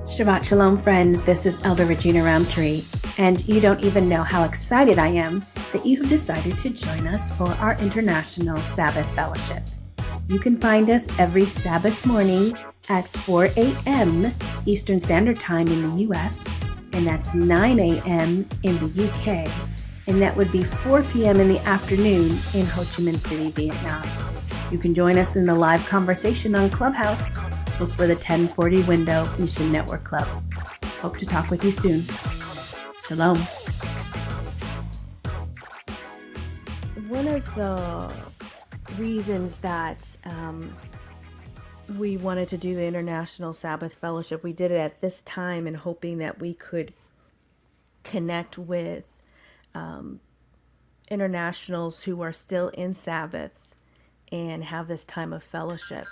Shabbat Shalom, friends. This is Elder Regina Roundtree, and you don't even know how excited I am that you have decided to join us for our International Sabbath Fellowship. You can find us every Sabbath morning at 4 a.m. Eastern Standard Time in the U.S., and that's 9 a.m. in the U.K., and that would be 4 p.m. in the afternoon in Ho Chi Minh City, Vietnam. You can join us in the live conversation on Clubhouse. Look for the 1040 window Mission Network Club. Hope to talk with you soon. Shalom. One of the reasons that we wanted to do the International Sabbath Fellowship, we did it at this time in hoping that we could connect with internationals who are still in Sabbath and have this time of fellowship.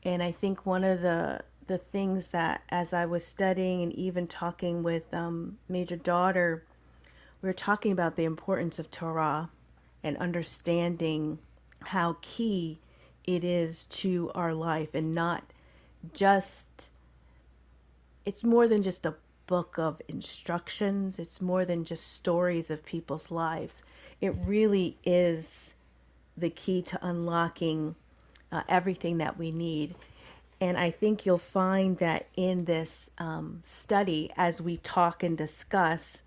And I think one of the things that, as I was studying and even talking with Major Daughter, we were talking about the importance of Torah and understanding how key it is to our life, and not just, it's more than just a book of instructions. It's more than just stories of people's lives. It really is the key to unlocking everything that we need. And I think you'll find that in this study, as we talk and discuss,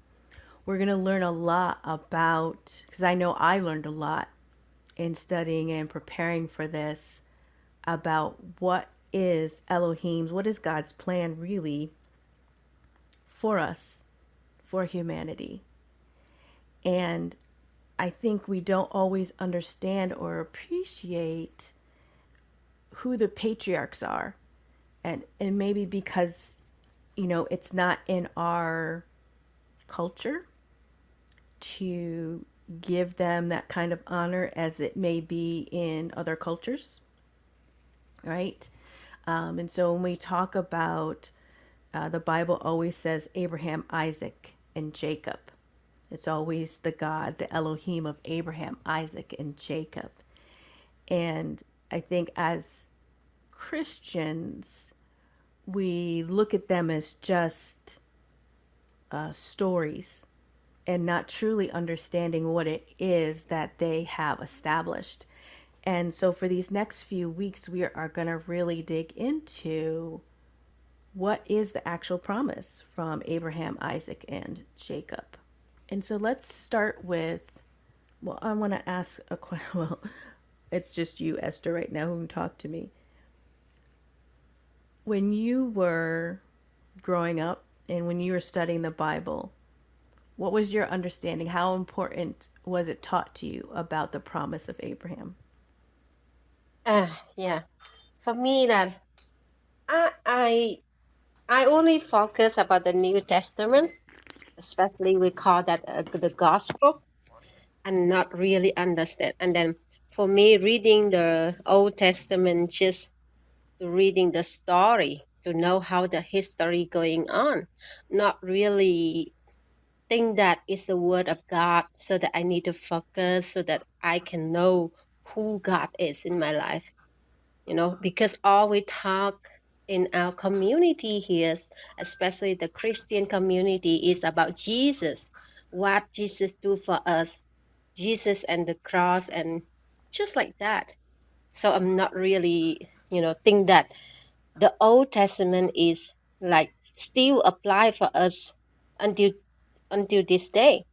we're going to learn a lot about, because I know I learned a lot in studying and preparing for this, about what is Elohim's, what is God's plan really for us, for humanity. And I think we don't always understand or appreciate who the patriarchs are, and maybe because it's not in our culture to give them that kind of honor as it may be in other cultures, right? And so when we talk about the Bible always says Abraham, Isaac, and Jacob. It's always the God, the Elohim of Abraham, Isaac, and Jacob. And I think as Christians, we look at them as just stories and not truly understanding what it is that they have established. And so for these next few weeks, we are going to really dig into what is the actual promise from Abraham, Isaac, and Jacob. And so let's start with, well, I want to ask a question. Well, it's just you, Esther, right now who can talk to me. When you were growing up and when you were studying the Bible, what was your understanding? How important was it taught to you about the promise of Abraham? Yeah. For me, that I only focus about the New Testament, especially we call that the Gospel, and not really understand. And then for me, reading the Old Testament, just reading the story to know how the history going on, not really think that is the word of God, so that I need to focus so that I can know who God is in my life. Because all we talk in our community here, especially the Christian community, is about Jesus, what Jesus do for us, Jesus and the cross, and just like that. So I'm not really, think that the Old Testament is like still apply for us until this day.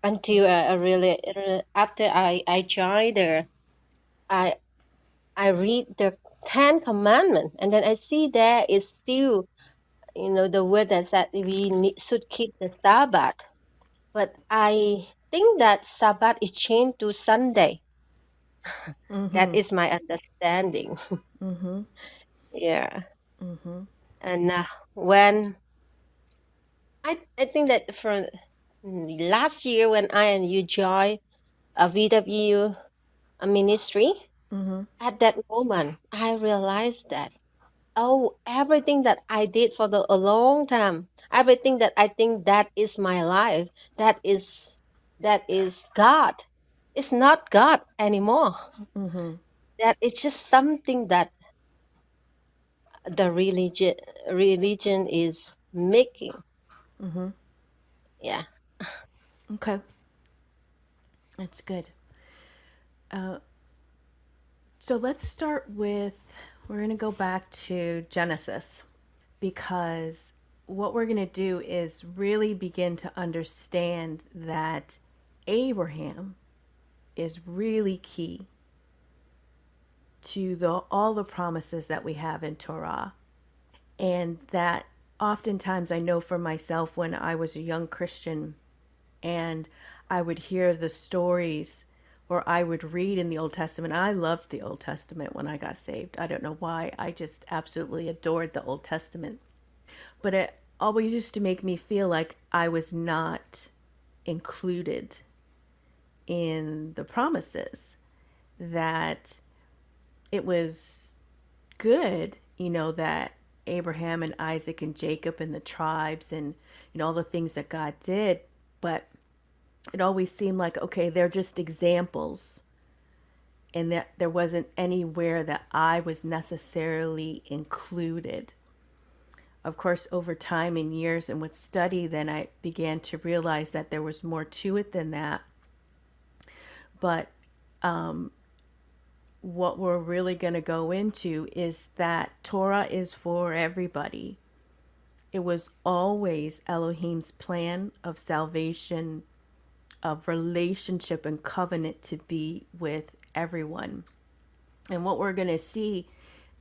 Until really after I joined there, I I read the Ten Commandments, and then I see there is still, the word that said should keep the Sabbath. But I think that Sabbath is changed to Sunday. That Mm-hmm. is my understanding. Mm-hmm. Yeah. Mm-hmm. And when I think that from last year when I and you joined a VW ministry, Mm-hmm. at that moment I realized that, oh, everything that I did for a long time, everything that I think that is my life, that is God. It's not God anymore. Mm-hmm. That it's just something that the religion is making. Yeah. Okay, that's good. Uh, so let's start with, we're going to go back to Genesis, because what we're going to do is really begin to understand that Abraham is really key to all the promises that we have in Torah. And that oftentimes I know for myself, when I was a young Christian and I would hear the stories, or I would read in the Old Testament. I loved the Old Testament when I got saved. I don't know why. I just absolutely adored the Old Testament. But it always used to make me feel like I was not included in the promises, that it was good, that Abraham and Isaac and Jacob and the tribes and, all the things that God did. But it always seemed like, okay, they're just examples, and that there wasn't anywhere that I was necessarily included. Of course, over time and years and with study, then I began to realize that there was more to it than that. But what we're really going to go into is that Torah is for everybody. It was always Elohim's plan of salvation, of relationship and covenant to be with everyone. And what we're going to see,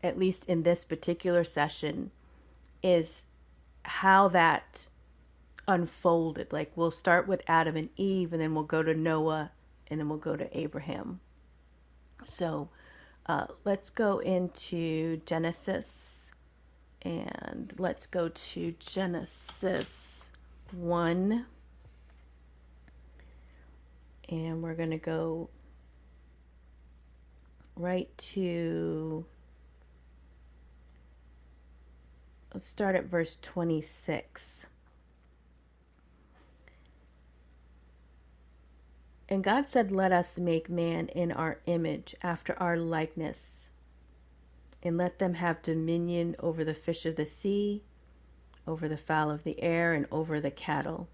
at least in this particular session, is how that unfolded. Like, we'll start with Adam and Eve, and then we'll go to Noah, and then we'll go to Abraham. So let's go into Genesis, and let's go to Genesis 1, and we're going to go right to, let's start at verse 26. And God said, "Let us make man in our image, after our likeness, and let them have dominion over the fish of the sea, over the fowl of the air, and over the cattle,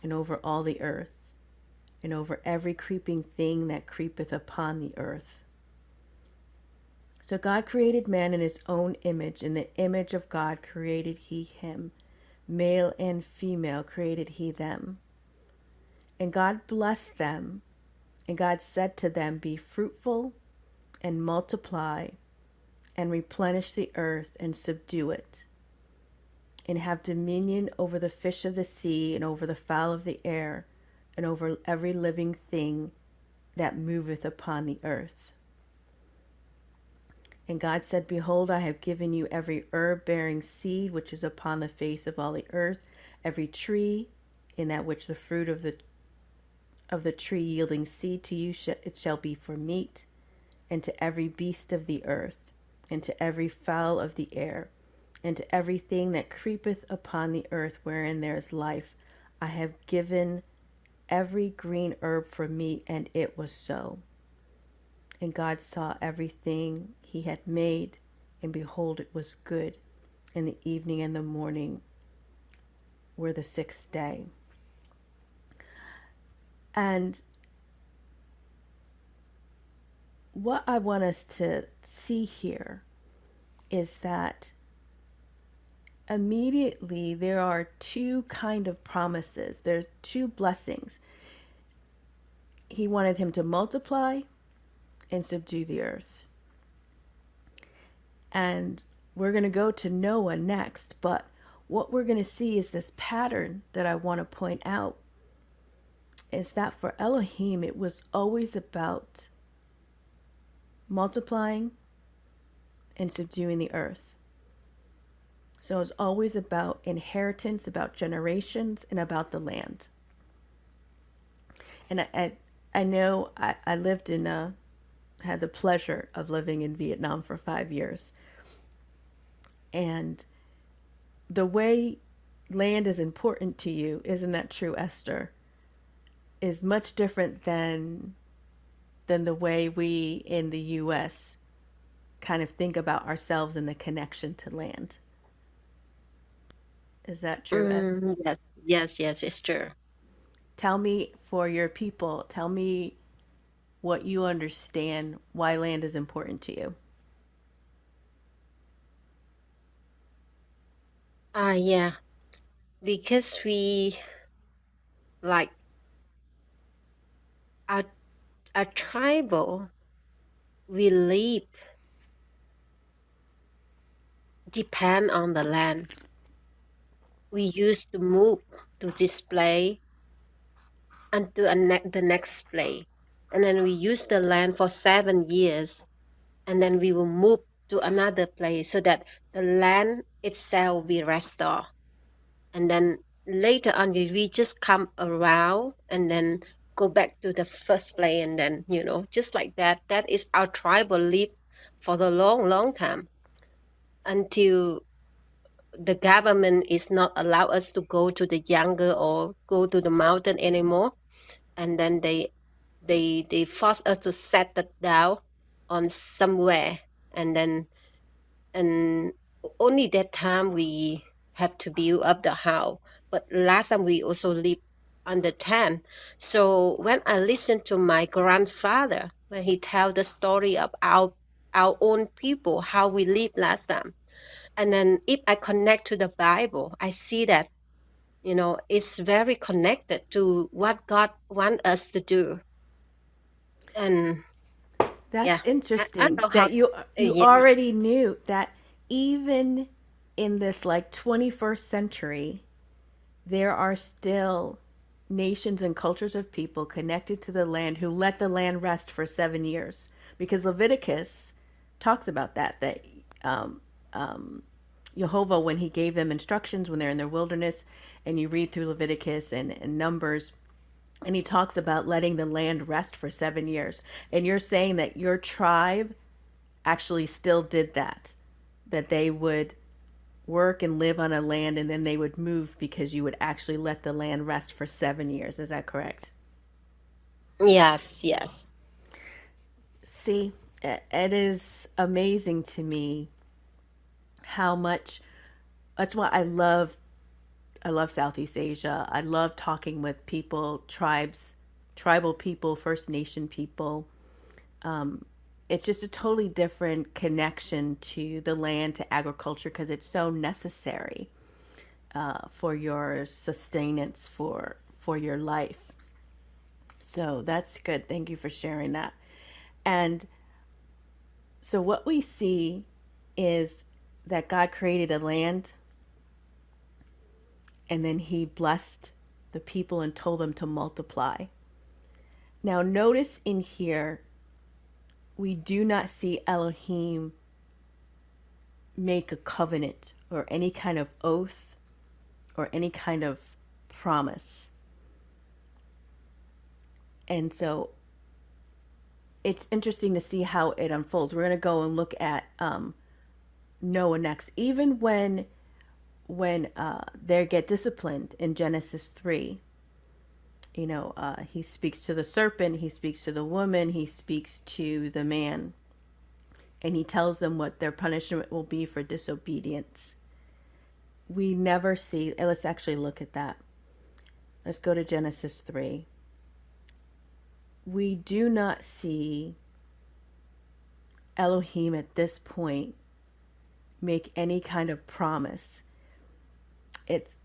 and over all the earth, and over every creeping thing that creepeth upon the earth." So God created man in his own image. In the image of God created he him. Male and female created he them. And God blessed them, and God said to them, "Be fruitful and multiply, and replenish the earth and subdue it, and have dominion over the fish of the sea, and over the fowl of the air, and over every living thing that moveth upon the earth." And God said, "Behold, I have given you every herb bearing seed which is upon the face of all the earth, every tree in that which the fruit of the tree yielding seed to you, it shall be for meat, and to every beast of the earth, and to every fowl of the air, and to everything that creepeth upon the earth wherein there is life, I have given every green herb for meat," and it was so. And God saw everything he had made, and behold, it was good. And the evening and the morning were the sixth day. And what I want us to see here is that immediately there are two kind of promises. There are two blessings. He wanted him to multiply and subdue the earth. And we're going to go to Noah next, but what we're going to see is this pattern that I want to point out, is that for Elohim, it was always about multiplying and subduing the earth. So it was always about inheritance, about generations, and about the land. And I know I lived had the pleasure of living in Vietnam for 5 years. And the way land is important to you, isn't that true, Esther, is much different than the way we in the U.S. kind of think about ourselves and the connection to land. Is that true, Ed? Yes, yes, yes, it's true. Tell me, for your people, tell me what you understand why land is important to you. Yeah, because we like our our tribal, we live depend on the land. We used to move to display and to the next play, and then we use the land for 7 years, and then we will move to another place so that the land itself will be restored. And then later on we just come around and then go back to the first place, and then just like that. That is our tribal live for the long long time, until the government is not allow us to go to the jungle or go to the mountain anymore. And then they force us to settle down on somewhere. And then and only that time we have to build up the house. But last time we also lived on the tent. So when I listen to my grandfather, when he tell the story of our own people, how we lived last time, and then if I connect to the Bible, I see that it's very connected to what God want us to do. And That's yeah, I interesting know how that to, you yeah. already knew that even in this like 21st century, there are still nations and cultures of people connected to the land who let the land rest for 7 years. Because Leviticus talks about that um, um, Jehovah, when he gave them instructions when they're in their wilderness, and you read through Leviticus and Numbers, and he talks about letting the land rest for 7 years. And you're saying that your tribe actually still did that, that they would work and live on a land and then they would move because you would actually let the land rest for 7 years. Is that correct? Yes, yes. See, it is amazing to me how much. That's why I love Southeast Asia. I love talking with people, tribal people, First Nation people. It's just a totally different connection to the land, to agriculture, because it's so necessary for your sustenance, for your life. So that's good. Thank you for sharing that. And so what we see is that God created a land, and then he blessed the people and told them to multiply. Now notice in here we do not see Elohim make a covenant or any kind of oath or any kind of promise. And so it's interesting to see how it unfolds. We're going to go and look at Noah next. Even when they get disciplined in Genesis 3, he speaks to the serpent, he speaks to the woman, he speaks to the man, and he tells them what their punishment will be for disobedience. We never see, let's actually look at that. Let's go to Genesis 3. We do not see Elohim at this point make any kind of promise. It's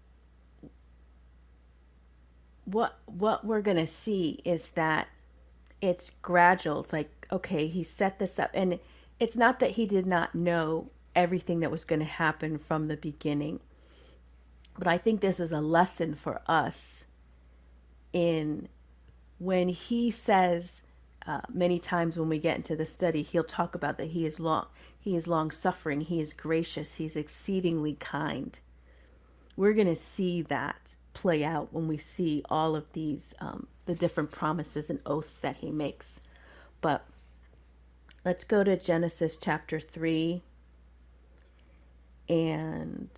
what we're going to see is that it's gradual. It's like, okay, he set this up, and it's not that he did not know everything that was going to happen from the beginning. But I think this is a lesson for us in when he says many times when we get into the study, he'll talk about that he is long suffering, he is gracious, he's exceedingly kind. We're going to see that play out when we see all of these the different promises and oaths that he makes. But let's go to Genesis chapter 3 and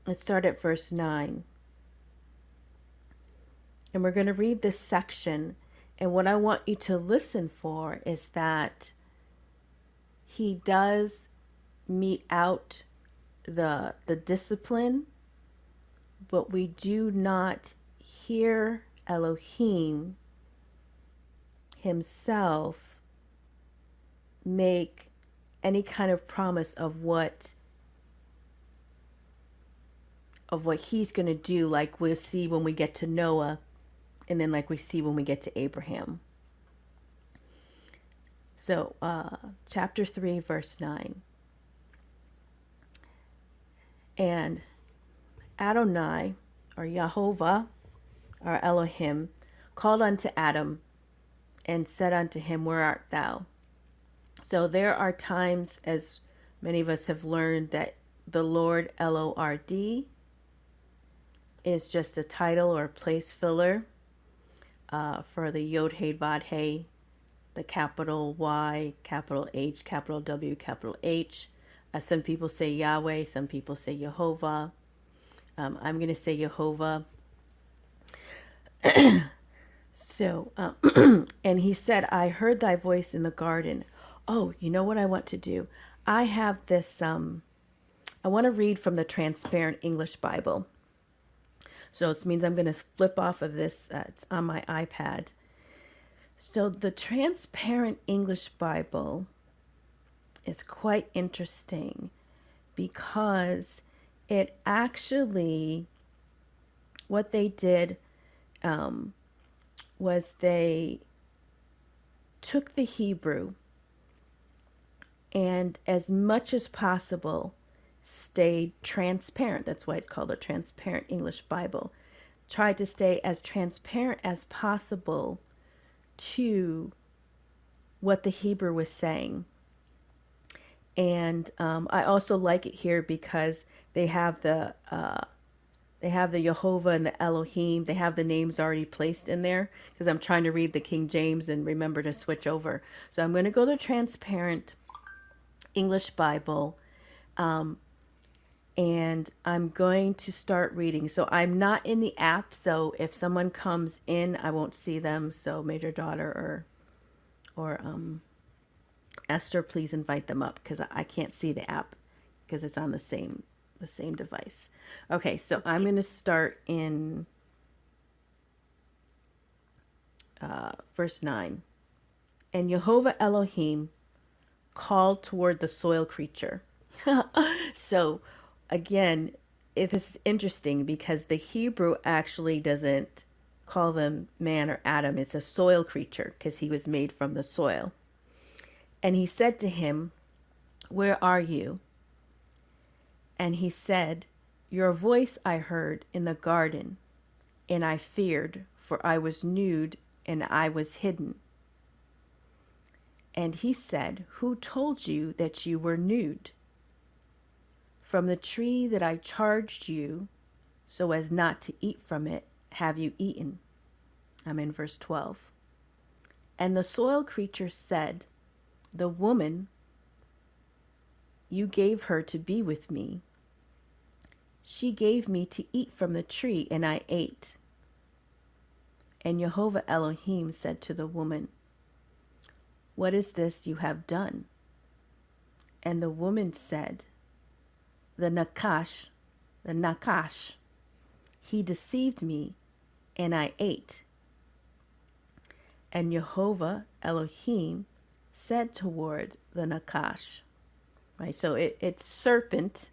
let's start at verse 9. And we're going to read this section, And what I want you to listen for is that he does mete out the discipline, but we do not hear Elohim himself make any kind of promise of what he's going to do, like we'll see when we get to Noah, and then like we see when we get to Abraham. So chapter 3 verse 9. And Adonai, or Yehovah, or Elohim, called unto Adam and said unto him, Where art thou? So there are times, as many of us have learned, that the Lord Lord is just a title or a place filler for the Yod He Vad He, the capital Y, capital H, capital W, capital H. Some people say Yahweh, some people say Yehovah. I'm going to say Yehovah. So, and he said, I heard thy voice in the garden. Oh, you know what I want to do? I have this, I want to read from the Transparent English Bible. So it means I'm going to flip off of this. It's on my iPad. So the Transparent English Bible is quite interesting because it actually, what they did was they took the Hebrew and as much as possible stayed transparent. That's why it's called a Transparent English Bible. Tried to stay as transparent as possible to what the Hebrew was saying. And I also like it here because they have the Yehovah and the Elohim. They have the names already placed in there because I'm trying to read the King James and remember to switch over. So I'm going to go to Transparent English Bible, and I'm going to start reading. So I'm not in the app, so if someone comes in, I won't see them. So Major Daughter or Esther, please invite them up because I can't see the app because it's on the same device. Okay, so I'm going to start in verse 9. And Yehovah Elohim called toward the soil creature. So again, it is interesting because the Hebrew actually doesn't call them man or Adam. It's a soil creature because he was made from the soil. And he said to him, Where are you? And he said, Your voice I heard in the garden, and I feared, for I was nude and I was hidden. And he said, Who told you that you were nude? From the tree that I charged you so as not to eat from it, have you eaten? I'm in verse 12. And the soil creature said, The woman you gave her to be with me, she gave me to eat from the tree, and I ate. And Yehovah Elohim said to the woman, What is this you have done? And the woman said, The Nakash, he deceived me, and I ate. And Yehovah Elohim said toward the Nakash, right? So it's serpent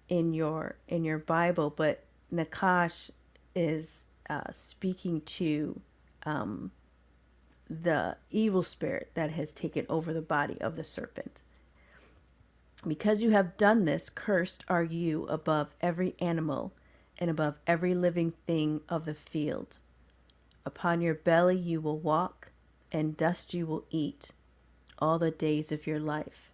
in your Bible, but Nakash is speaking to the evil spirit that has taken over the body of the serpent. Because you have done this, cursed are you above every animal and above every living thing of the field. Upon your belly you will walk, and dust you will eat all the days of your life.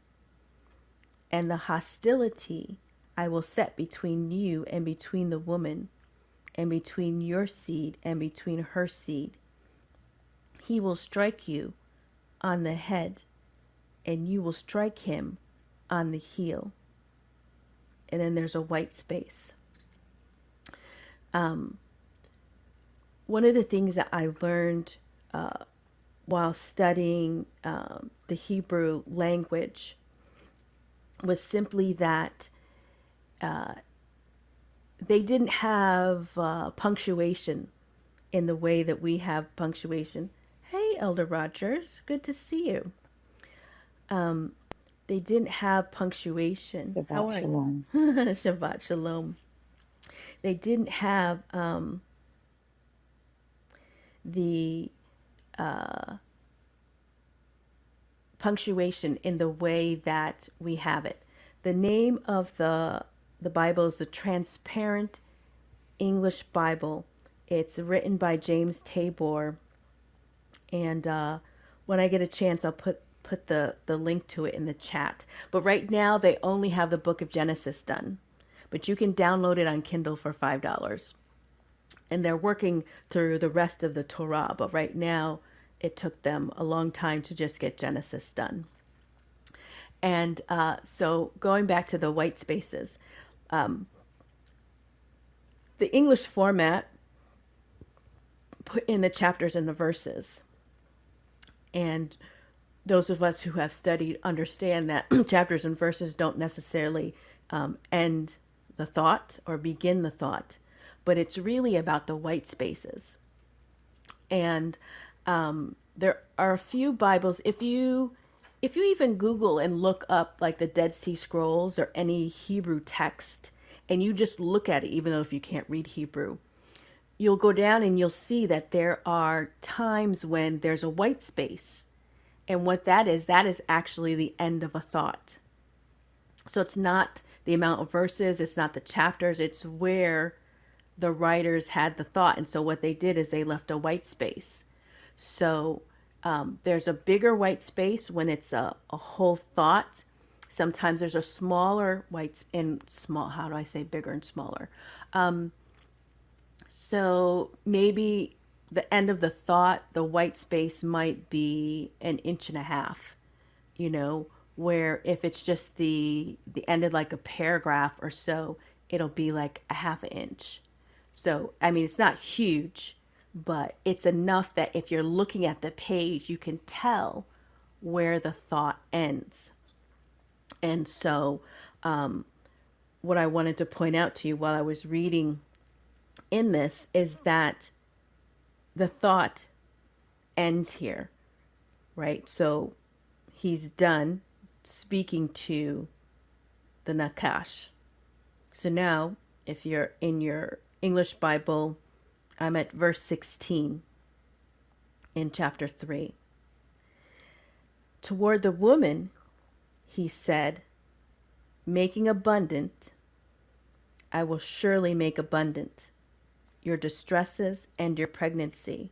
And the hostility I will set between you and between the woman, and between your seed and between her seed. He will strike you on the head, and you will strike him on the heel. And then there's a white space. One of the things that I learned while studying the Hebrew language was simply that they didn't have punctuation in the way that we have punctuation. Hey, Elder Rogers, good to see you. They didn't have punctuation. How Shabbat are you? Shalom. Shabbat Shalom. They didn't have the punctuation in the way that we have it. The name of the Bible is the Transparent English Bible. It's written by James Tabor, and when I get a chance, I'll put the link to it in the chat. But right now, they only have the Book of Genesis done, but you can download it on Kindle for $5. And they're working through the rest of the Torah, but right now, it took them a long time to just get Genesis done. And so going back to the white spaces, the English format put in the chapters and the verses. And those of us who have studied understand that chapters and verses don't necessarily end the thought or begin the thought, but it's really about the white spaces. And there are a few Bibles. If you even Google and look up like the Dead Sea Scrolls or any Hebrew text, and you just look at it, even though if you can't read Hebrew, you'll go down and you'll see that there are times when there's a white space. And what that is actually the end of a thought. So it's not the amount of verses, it's not the chapters, it's where the writers had the thought. And so what they did is they left a white space. So there's a bigger white space when it's a whole thought. Sometimes there's a smaller white and small. How do I say bigger and smaller? So maybe the end of the thought, the white space might be an inch and a half, you know, where if it's just the end of like a paragraph or so, it'll be like a half an inch. So, I mean, it's not huge, but it's enough that if you're looking at the page, you can tell where the thought ends. And so, what I wanted to point out to you while I was reading in this is that the thought ends here, right? So he's done speaking to the Nakash. So now, if you're in your English Bible, I'm at verse 16 in chapter 3. Toward the woman, he said, making abundant, I will surely make abundant your distresses and your pregnancy.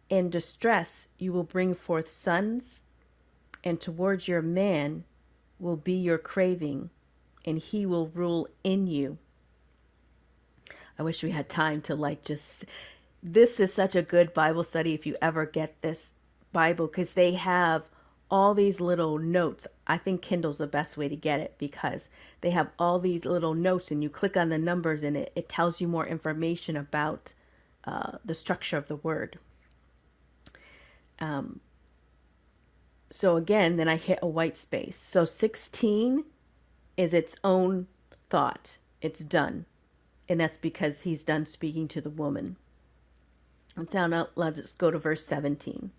In distress, you will bring forth sons, and towards your man will be your craving, and he will rule in you. I wish we had time to this is such a good Bible study if you ever get this Bible, because they have all these little notes. I think Kindle's the best way to get it because they have all these little notes and you click on the numbers and it tells you more information about the structure of the word. So again, then I hit a white space. So 16 is its own thought. It's done. And that's because he's done speaking to the woman. And so now let's just go to verse 17.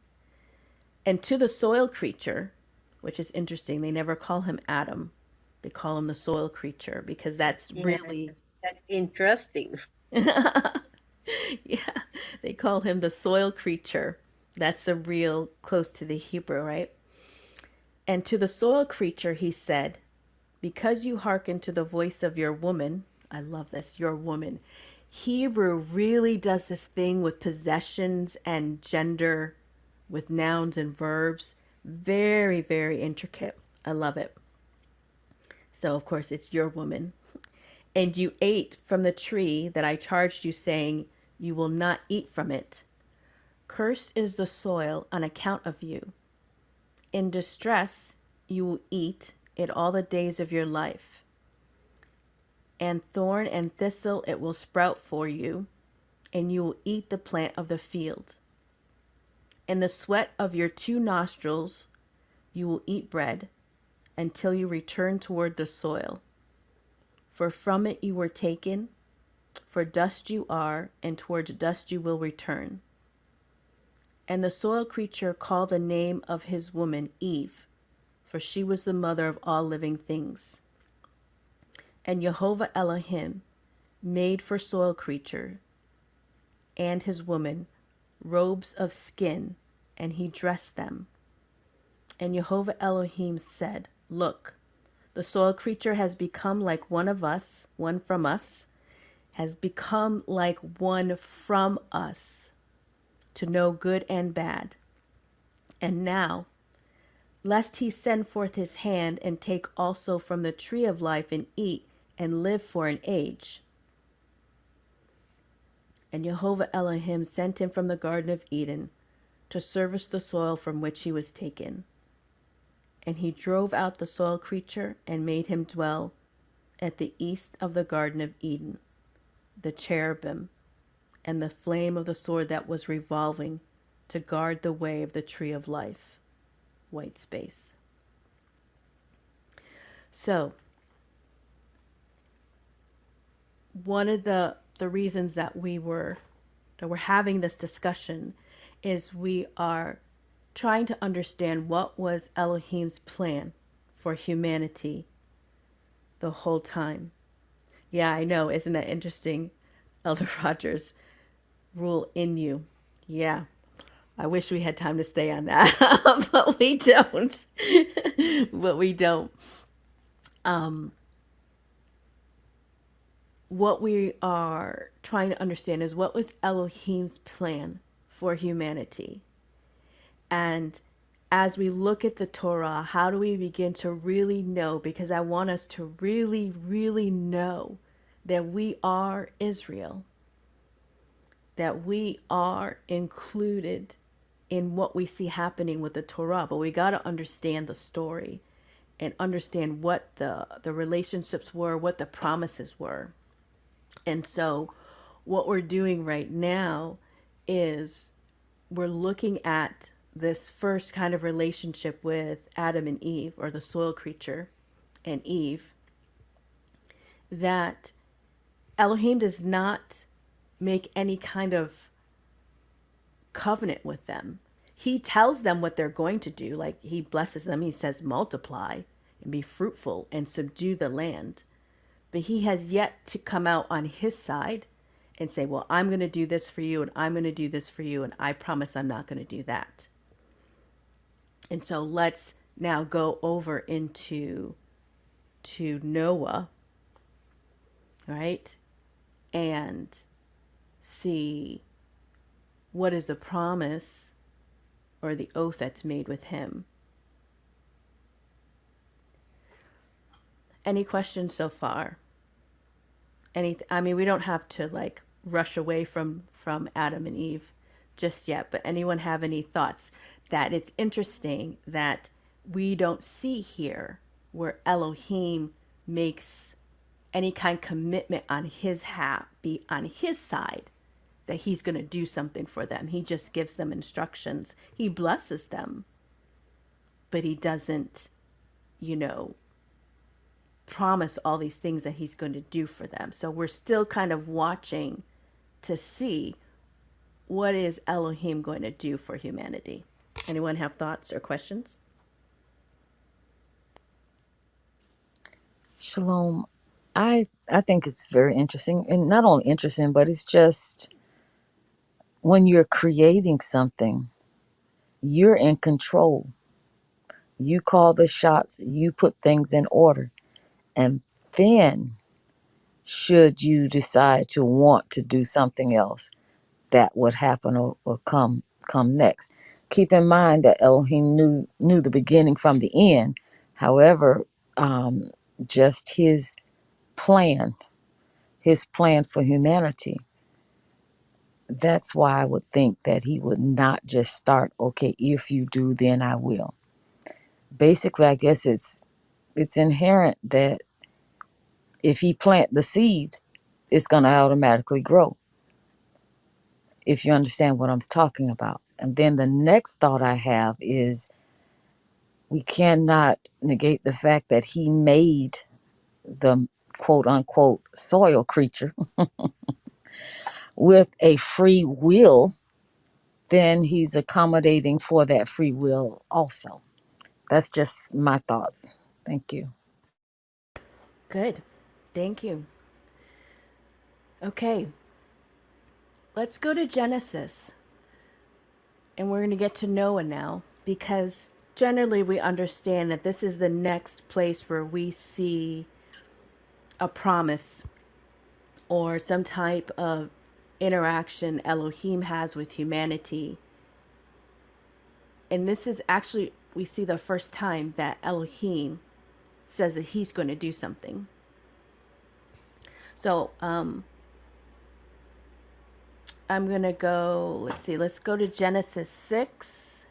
And to the soil creature, which is interesting, they never call him Adam. They call him the soil creature because that's really... That's interesting. Yeah, they call him the soil creature. That's a real close to the Hebrew, right? And to the soil creature, he said, because you hearken to the voice of your woman, I love this, your woman. Hebrew really does this thing with possessions and gender, with nouns and verbs. Very, very intricate. I love it. So, of course, it's your woman. And you ate from the tree that I charged you, saying, you will not eat from it. Cursed is the soil on account of you. In distress you will eat it all the days of your life. And thorn and thistle it will sprout for you, and you will eat the plant of the field. In the sweat of your two nostrils you will eat bread until you return toward the soil. For from it you were taken, for dust you are, and towards dust you will return. And the soil creature called the name of his woman Eve, for she was the mother of all living things. And Jehovah Elohim made for soil creature and his woman robes of skin, and he dressed them. And Jehovah Elohim said, Look, the soil creature has become like one of us, one from us, has become like one from us, to know good and bad. And now, lest he send forth his hand and take also from the tree of life and eat and live for an age. And Jehovah Elohim sent him from the Garden of Eden to service the soil from which he was taken. And he drove out the soil creature and made him dwell at the east of the Garden of Eden, the cherubim, and the flame of the sword that was revolving to guard the way of the tree of life. White space. So, one of the reasons that we're having this discussion is we are trying to understand what was Elohim's plan for humanity the whole time. Yeah, I know. Isn't that interesting? Elder Rogers, rule in you. Yeah. I wish we had time to stay on that, but we don't. But we don't. What we are trying to understand is what was Elohim's plan for humanity. And as we look at the Torah, how do we begin to really know? Because I want us to really, really know that we are Israel, that we are included in what we see happening with the Torah. But we got to understand the story and understand what the relationships were, what the promises were. And so what we're doing right now is we're looking at this first kind of relationship with Adam and Eve, or the soil creature and Eve, that Elohim does not make any kind of covenant with them. He tells them what they're going to do. Like, he blesses them. He says, multiply and be fruitful and subdue the land. But he has yet to come out on his side and say, well, I'm going to do this for you, and I'm going to do this for you, and I promise I'm not going to do that. And so let's now go over into Noah, right? And see what is the promise or the oath that's made with him. Any questions so far? I mean, we don't have to like rush away from Adam and Eve just yet, but anyone have any thoughts? That it's interesting that we don't see here where Elohim makes any kind of commitment on his be on his side, that he's going to do something for them. He just gives them instructions. He blesses them, but he doesn't, promise all these things that he's going to do for them. So we're still kind of watching to see what is Elohim going to do for humanity. Anyone have thoughts or questions? Shalom. I think it's very interesting, and not only interesting, but it's just when you're creating something, you're in control. You call the shots, you put things in order. And then should you decide to want to do something else, that would happen or come next. Keep in mind that Elohim knew the beginning from the end. However, just his plan for humanity. That's why I would think that he would not just start, okay, if you do, then I will. Basically, I guess it's inherent that if he plant the seed, it's going to automatically grow. if you understand what I'm talking about. And then the next thought I have is we cannot negate the fact that he made the quote unquote soil creature with a free will. Then he's accommodating for that free will also. That's just my thoughts. Thank you. Good. Thank you. Okay, let's go to Genesis. And we're going to get to Noah now, because generally we understand that this is the next place where we see a promise or some type of interaction Elohim has with humanity. And this is actually, we see the first time that Elohim says that he's going to do something. So I'm going to go, let's go to Genesis 6.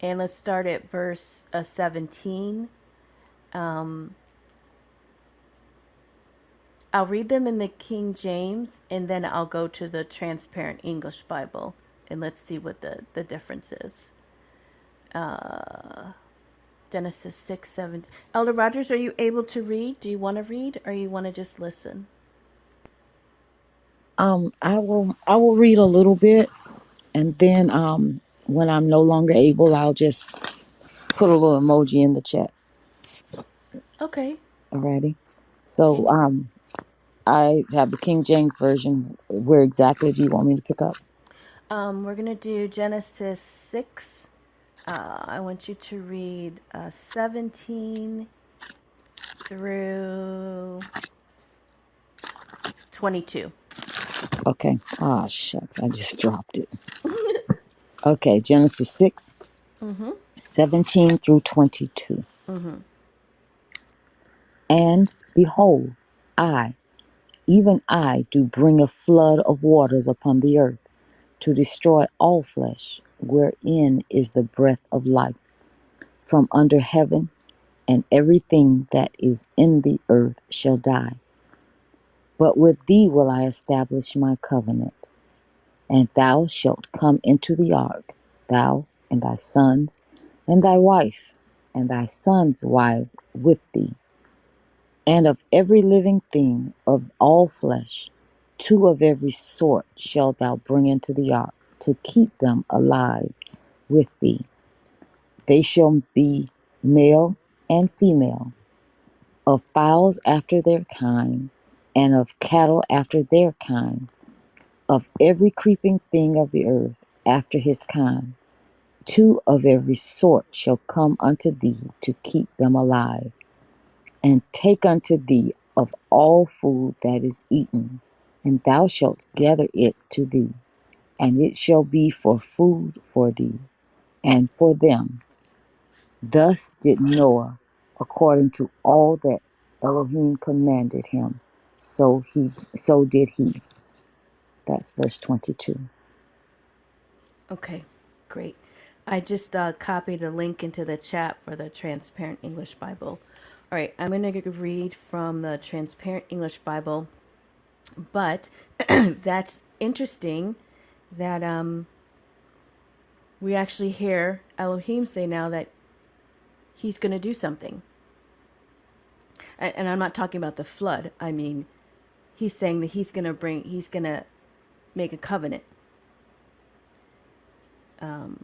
And let's start at verse 17. I'll read them in the King James, and then I'll go to the Transparent English Bible, and let's see what the difference is. Genesis 6, 7. Elder Rogers, are you able to read? Do you want to read, or you want to just listen? I will read a little bit, and then when I'm no longer able, I'll just put a little emoji in the chat. Okay. Alrighty. So Can you? I have the King James version. Where exactly do you want me to pick up? We're going to do Genesis 6. I want you to read 17 through 22. Okay. Ah, shucks, I just dropped it. Okay, Genesis 6, 17 through 22. And behold, I, even I, do bring a flood of waters upon the earth to destroy all flesh, wherein is the breath of life, from under heaven, and everything that is in the earth shall die. But with thee will I establish my covenant, and thou shalt come into the ark, thou and thy sons, and thy wife, and thy sons' wives with thee. And of every living thing of all flesh, 2 of every sort shalt thou bring into the ark, to keep them alive with thee. They shall be male and female, of fowls after their kind, and of cattle after their kind, of every creeping thing of the earth after his kind. 2 of every sort shall come unto thee to keep them alive. And take unto thee of all food that is eaten, and thou shalt gather it to thee, and it shall be for food for thee and for them. Thus did Noah, according to all that Elohim commanded him. So did he. That's verse 22. Okay, great. I just copied a link into the chat for the Transparent English Bible. All right, I'm going to read from the Transparent English Bible, but that's interesting that we actually hear Elohim say now that he's going to do something. And I'm not talking about the flood. I mean, he's saying that he's going to make a covenant. So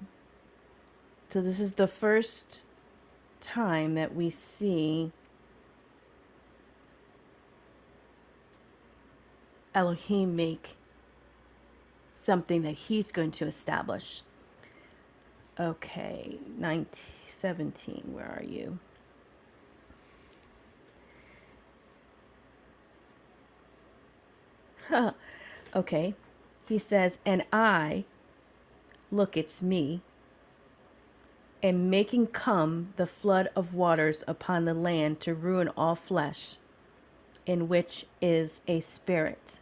this is the first time that we see Elohim make something that he's going to establish. Okay, 17, where are you? Okay, he says, and I, look, it's me, am making come the flood of waters upon the land to ruin all flesh, in which is a spirit,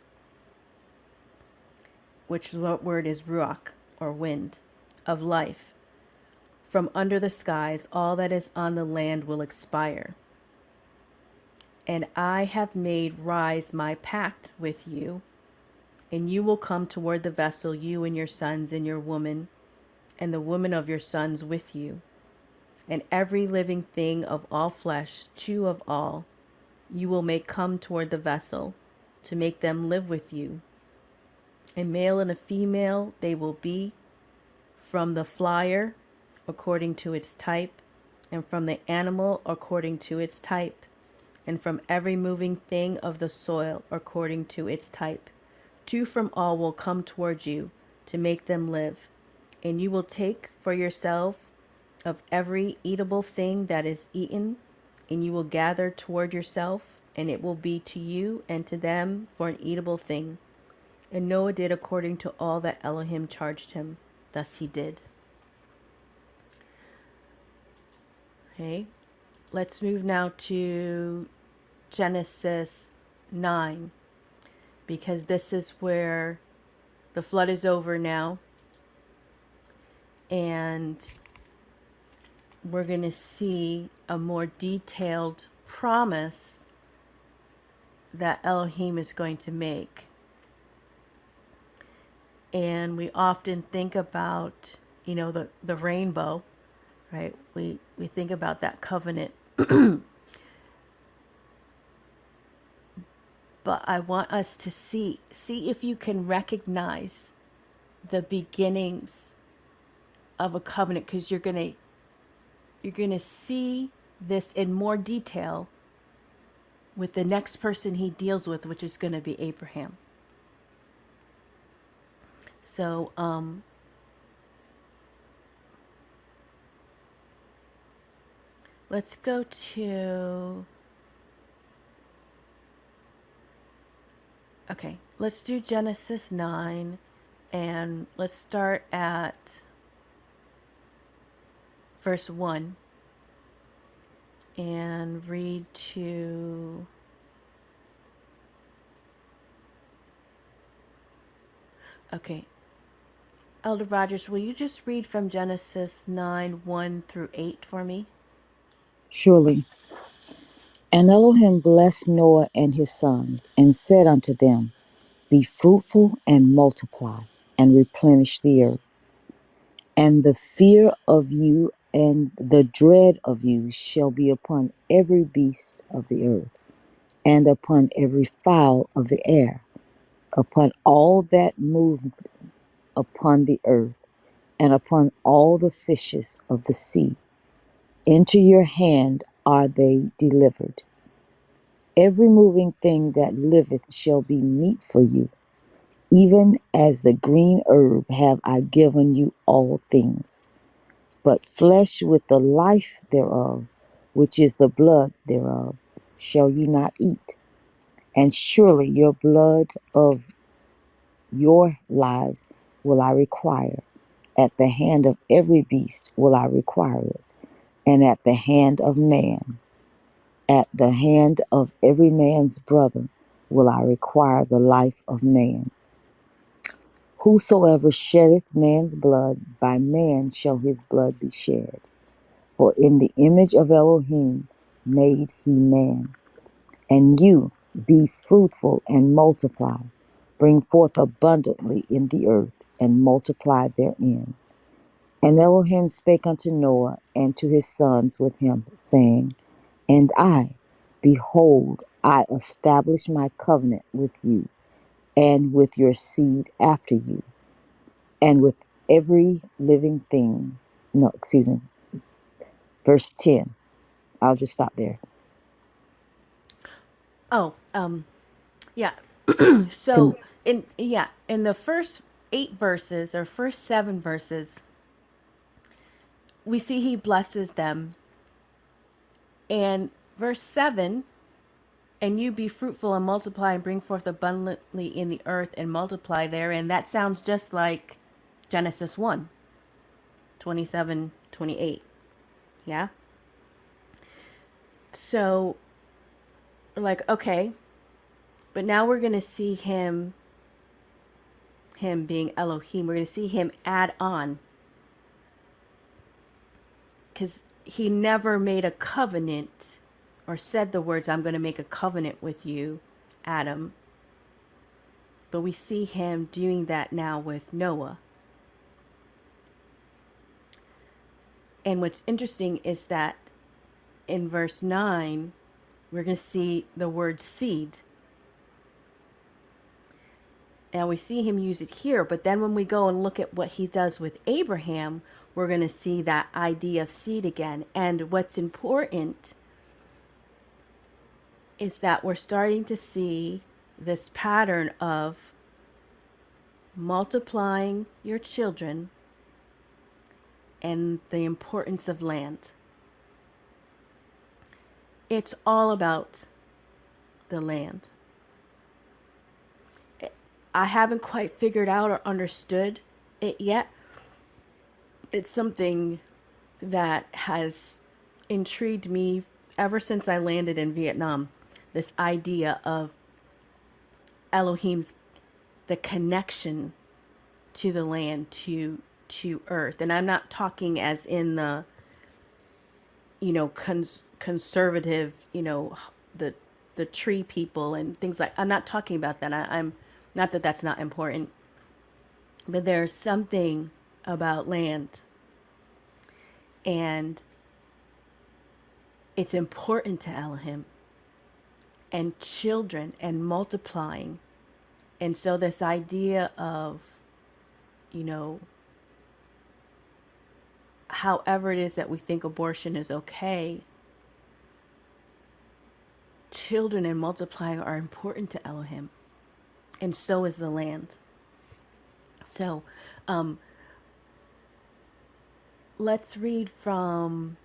which word is ruach, or wind, of life. From under the skies, all that is on the land will expire. And I have made rise my pact with you And you will come toward the vessel, you and your sons and your woman, and the woman of your sons with you, and every living thing of all flesh, two of all, you will make come toward the vessel, to make them live with you. A male and a female they will be, from the flyer according to its type, and from the animal according to its type, and from every moving thing of the soil according to its type. Two from all will come toward you, to make them live. And you will take for yourself of every eatable thing that is eaten, and you will gather toward yourself, and it will be to you and to them for an eatable thing. And Noah did according to all that Elohim charged him. Thus he did. Okay, let's move now to Genesis 9, because this is where the flood is over now, and we're going to see a more detailed promise that Elohim is going to make. And we often think about, the rainbow, right? We think about that covenant. But I want us to see if you can recognize the beginnings of a covenant, because you're going to see this in more detail with the next person he deals with, which is going to be Abraham. So, let's go to, okay, let's do Genesis 9, and let's start at verse 1 and read to, okay, Elder Rogers, will you just read from Genesis 9, 1 through 8 for me? Surely. And Elohim blessed Noah and his sons, and said unto them, Be fruitful and multiply, and replenish the earth. And the fear of you and the dread of you shall be upon every beast of the earth, and upon every fowl of the air, upon all that move upon the earth, and upon all the fishes of the sea. Into your hand are they delivered. Every moving thing that liveth shall be meat for you. Even as the green herb have I given you all things. But flesh with the life thereof, which is the blood thereof, shall ye not eat. And surely your blood of your lives will I require. At the hand of every beast will I require it, and at the hand of man, at the hand of every man's brother will I require the life of man. Whosoever sheddeth man's blood, by man shall his blood be shed. For in the image of Elohim made he man. And you, be fruitful and multiply, bring forth abundantly in the earth, and multiply therein. And Elohim spake unto Noah and to his sons with him, saying, And I, behold, I establish my covenant with you, and with your seed after you, and with every living thing. No, excuse me. Verse 10. I'll just stop there. Oh, yeah. Can, So in the first 8 verses or first 7 verses, we see he blesses them. And verse 7, and you be fruitful and multiply and bring forth abundantly in the earth and multiply there. And that sounds just like Genesis 1, 27, 28. Yeah. So, like, okay, but now we're going to see him being Elohim. We're going to see him add on, because he never made a covenant or said the words, I'm going to make a covenant with you, Adam. But we see him doing that now with Noah. And what's interesting is that in verse 9, we're going to see the word seed. Now we see him use it here, but then when we go and look at what he does with Abraham, we're going to see that idea of seed again. And what's important is that we're starting to see this pattern of multiplying your children and the importance of land. It's all about the land. I haven't quite figured out or understood it yet. It's something that has intrigued me ever since I landed in Vietnam. This idea of Elohim's, the connection to the land, to earth. And I'm not talking as in the, conservative, the tree people and things like, I'm not talking about that. I'm not that that's not important, but there's something about land, and it's important to Elohim, and children and multiplying. And so this idea of, however it is that we think abortion is okay, children and multiplying are important to Elohim, and so is the land. So let's read from,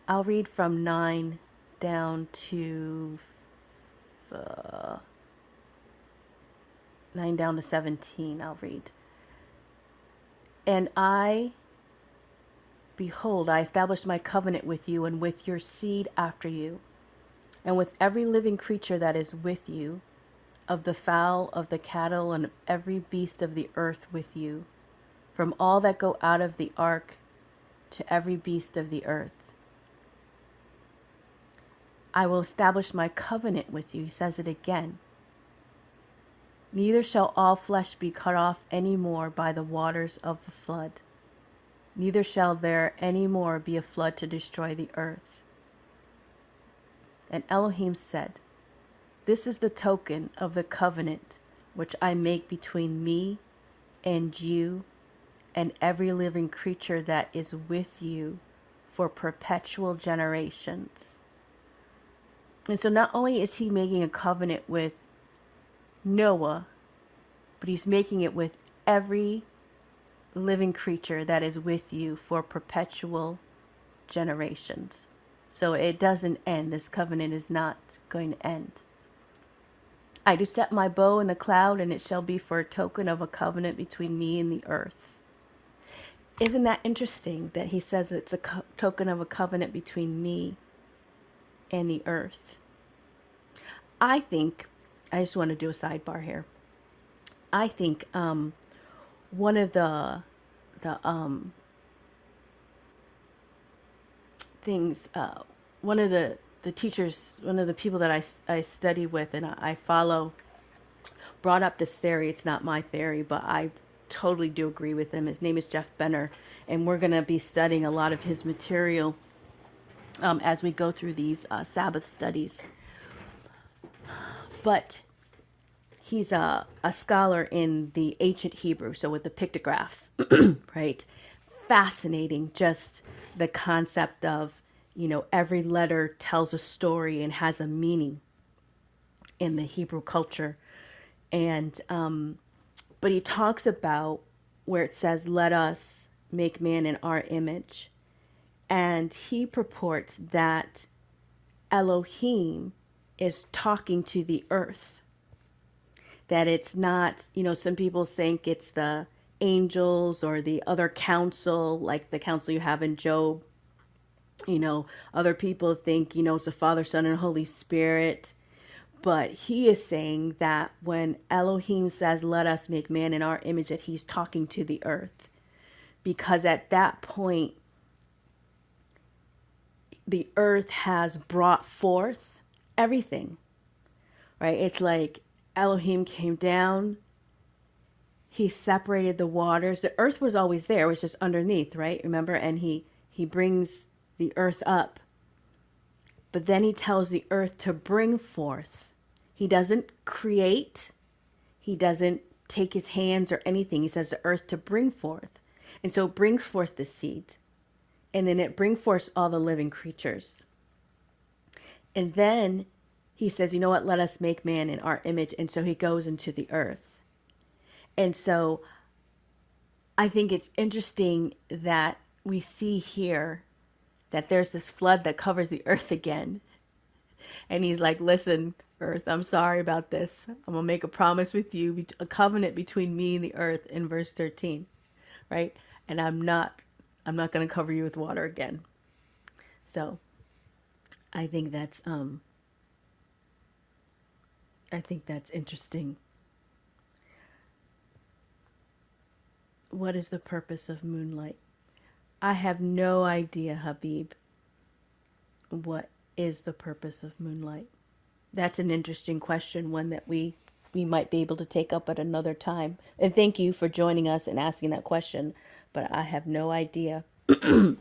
I'll read from 9 down to 9 down to 17. I'll read. And behold, I establish my covenant with you and with your seed after you, and with every living creature that is with you, of the fowl, of the cattle, and of every beast of the earth with you, from all that go out of the ark to every beast of the earth. I will establish my covenant with you. He says it again. Neither shall all flesh be cut off any more by the waters of the flood. Neither shall there any more be a flood to destroy the earth. And Elohim said, this is the token of the covenant which I make between me and you and every living creature that is with you for perpetual generations. And so not only is he making a covenant with Noah, but he's making it with every living creature that is with you for perpetual generations. So it doesn't end. This covenant is not going to end. I do set my bow in the cloud, and it shall be for a token of a covenant between me and the earth. Isn't that interesting that he says it's a token of a covenant between me and the earth? I just want to do a sidebar here. I think one of the things, one of the teachers, one of the people that I study with and I follow, brought up this theory. It's not my theory, but I totally do agree with him. His name is Jeff Benner, and we're going to be studying a lot of his material as we go through these Sabbath studies. But he's a scholar in the ancient Hebrew, so with the pictographs, right? Fascinating, just the concept of, every letter tells a story and has a meaning in the Hebrew culture. And, but he talks about where it says, let us make man in our image. And he purports that Elohim is talking to the earth. That it's not, some people think it's the angels or the other council, like the council you have in Job. Other people think, it's the Father, Son, and Holy Spirit. But he is saying that when Elohim says, let us make man in our image, that he's talking to the earth. Because at that point, the earth has brought forth everything right? It's like Elohim came down, he separated the waters. The earth was always there, it was just underneath, right? Remember? And he brings the earth up. But then he tells the earth to bring forth. He doesn't create, he doesn't take his hands or anything. He says the earth to bring forth. And so it brings forth the seed. And then it brings forth all the living creatures. And then he says, you know what, let us make man in our image. And so he goes into the earth. And so I think it's interesting that we see here that there's this flood that covers the earth again. And he's like, listen, earth, I'm sorry about this. I'm going to make a promise with you, a covenant between me and the earth in verse 13, right? And I'm not going to cover you with water again. So I think that's interesting. What is the purpose of moonlight? I have no idea, Habib. What is the purpose of moonlight? That's an interesting question, one that we might be able to take up at another time. And thank you for joining us and asking that question, but I have no idea what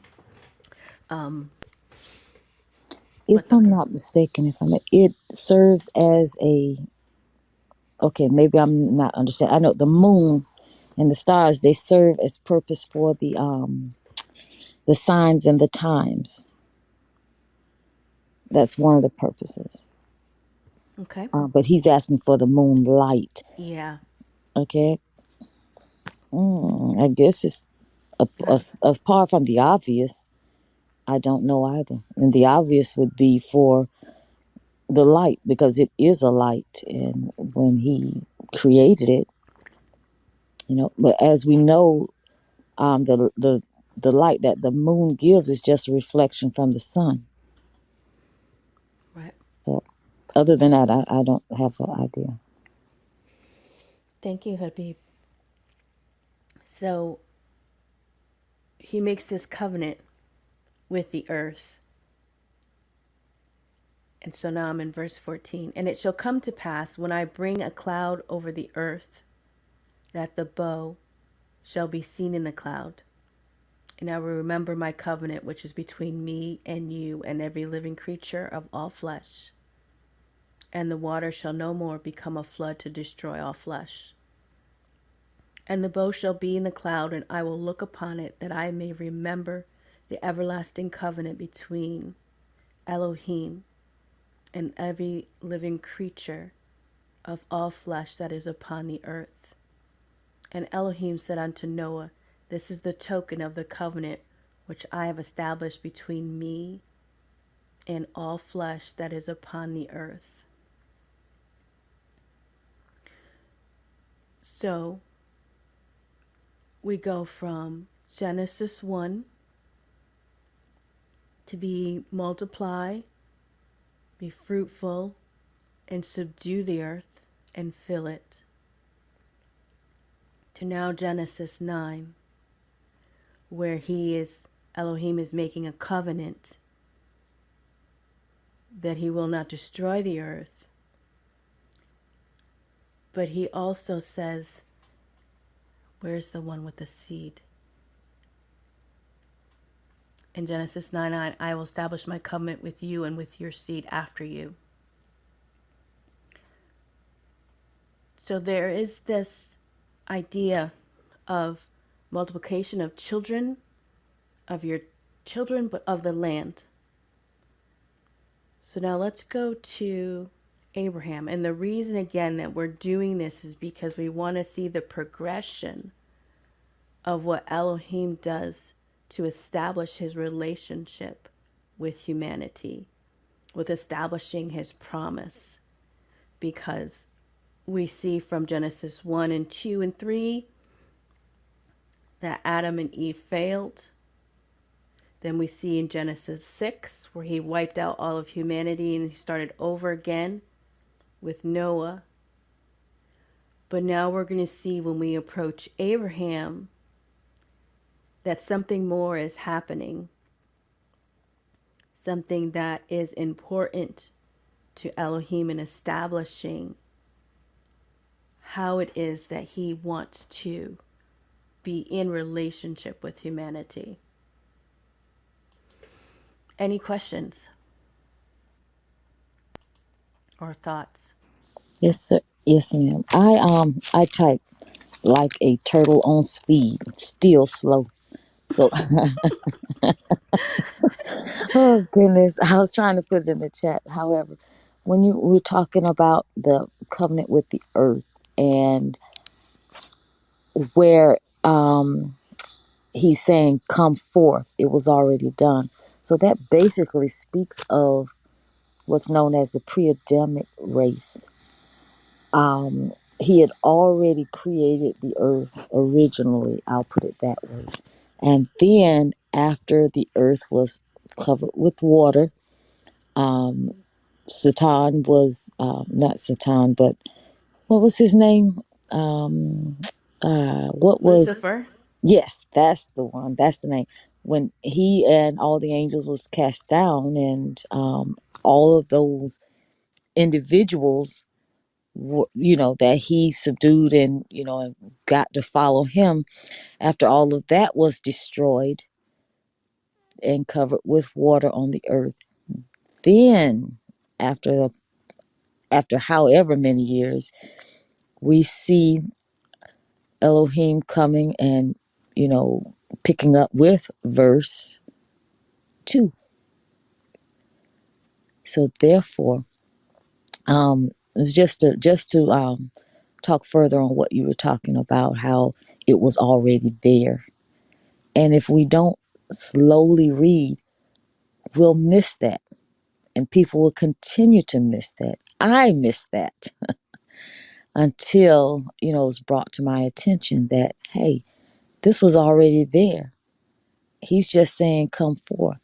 If the I'm purpose. not mistaken, it serves as a, okay, maybe I'm not understanding. I know the moon and the stars, they serve as purpose for the signs and the times. That's one of the purposes. Okay. But he's asking for the moonlight. Yeah. Okay. I guess it's apart from the obvious. I don't know either. And the obvious would be for the light, because it is a light. And when he created it, but as we know, the light that the moon gives is just a reflection from the sun. Right. So other than that, I don't have an idea. Thank you, Habib. So he makes this covenant with the earth. And so now I'm in verse 14. And it shall come to pass when I bring a cloud over the earth that the bow shall be seen in the cloud. And I will remember my covenant which is between me and you and every living creature of all flesh. And the water shall no more become a flood to destroy all flesh. And the bow shall be in the cloud, and I will look upon it, that I may remember the everlasting covenant between Elohim and every living creature of all flesh that is upon the earth. And Elohim said unto Noah, this is the token of the covenant which I have established between me and all flesh that is upon the earth. So we go from Genesis 1 to be multiply, be fruitful, and subdue the earth and fill it, to now Genesis 9, where Elohim is making a covenant that he will not destroy the earth, but he also says, where's the one with the seed? In Genesis 9:9, I will establish my covenant with you and with your seed after you. So there is this idea of multiplication of children, of your children, but of the land. So now let's go to Abraham. And the reason, again, that we're doing this is because we want to see the progression of what Elohim does to establish his relationship with humanity, with establishing his promise. Because we see from Genesis 1 and 2 and 3 that Adam and Eve failed. Then we see in Genesis 6 where he wiped out all of humanity and he started over again with Noah. But now we're going to see when we approach Abraham that something more is happening, something that is important to Elohim in establishing how it is that he wants to be in relationship with humanity. Any questions or thoughts? Yes, sir. Yes, ma'am. I type like a turtle on speed, still slow. So, oh goodness, I was trying to put it in the chat. However, when you were talking about the covenant with the earth and where he's saying come forth, it was already done. So that basically speaks of what's known as the pre-Adamic race. He had already created the earth originally, I'll put it that way. And then after the earth was covered with water, um, Satan was not Satan, but what was his name? Um, what was Lucifer? Yes, that's the one. That's the name. When he and all the angels was cast down, and all of those individuals, that he subdued and and got to follow him. After all of that was destroyed and covered with water on the earth, then after after however many years, we see Elohim coming and picking up with verse 2. So therefore, it's just to talk further on what you were talking about, how it was already there. And if we don't slowly read, we'll miss that. And people will continue to miss that. I missed that until, it was brought to my attention that, hey, this was already there. He's just saying, come forth.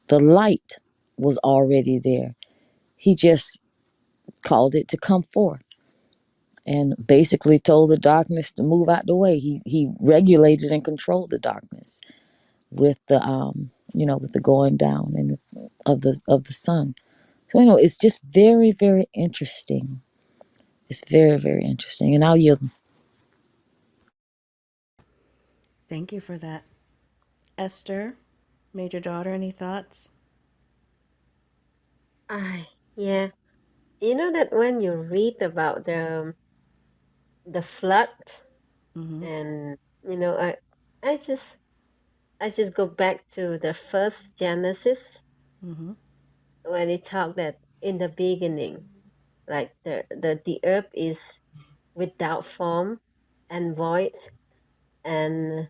The light was already there. He just called it to come forth and basically told the darkness to move out the way. He regulated and controlled the darkness with the with the going down and of the sun. So it's just very, very interesting. It's very, very interesting. And I'll yield. Thank you for that. Esther, major daughter, any thoughts? Yeah. You know that when you read about the flood, Mm-hmm. and I just I just go back to the first Genesis Mm-hmm. when it talked that in the beginning, like the earth is without form and void, and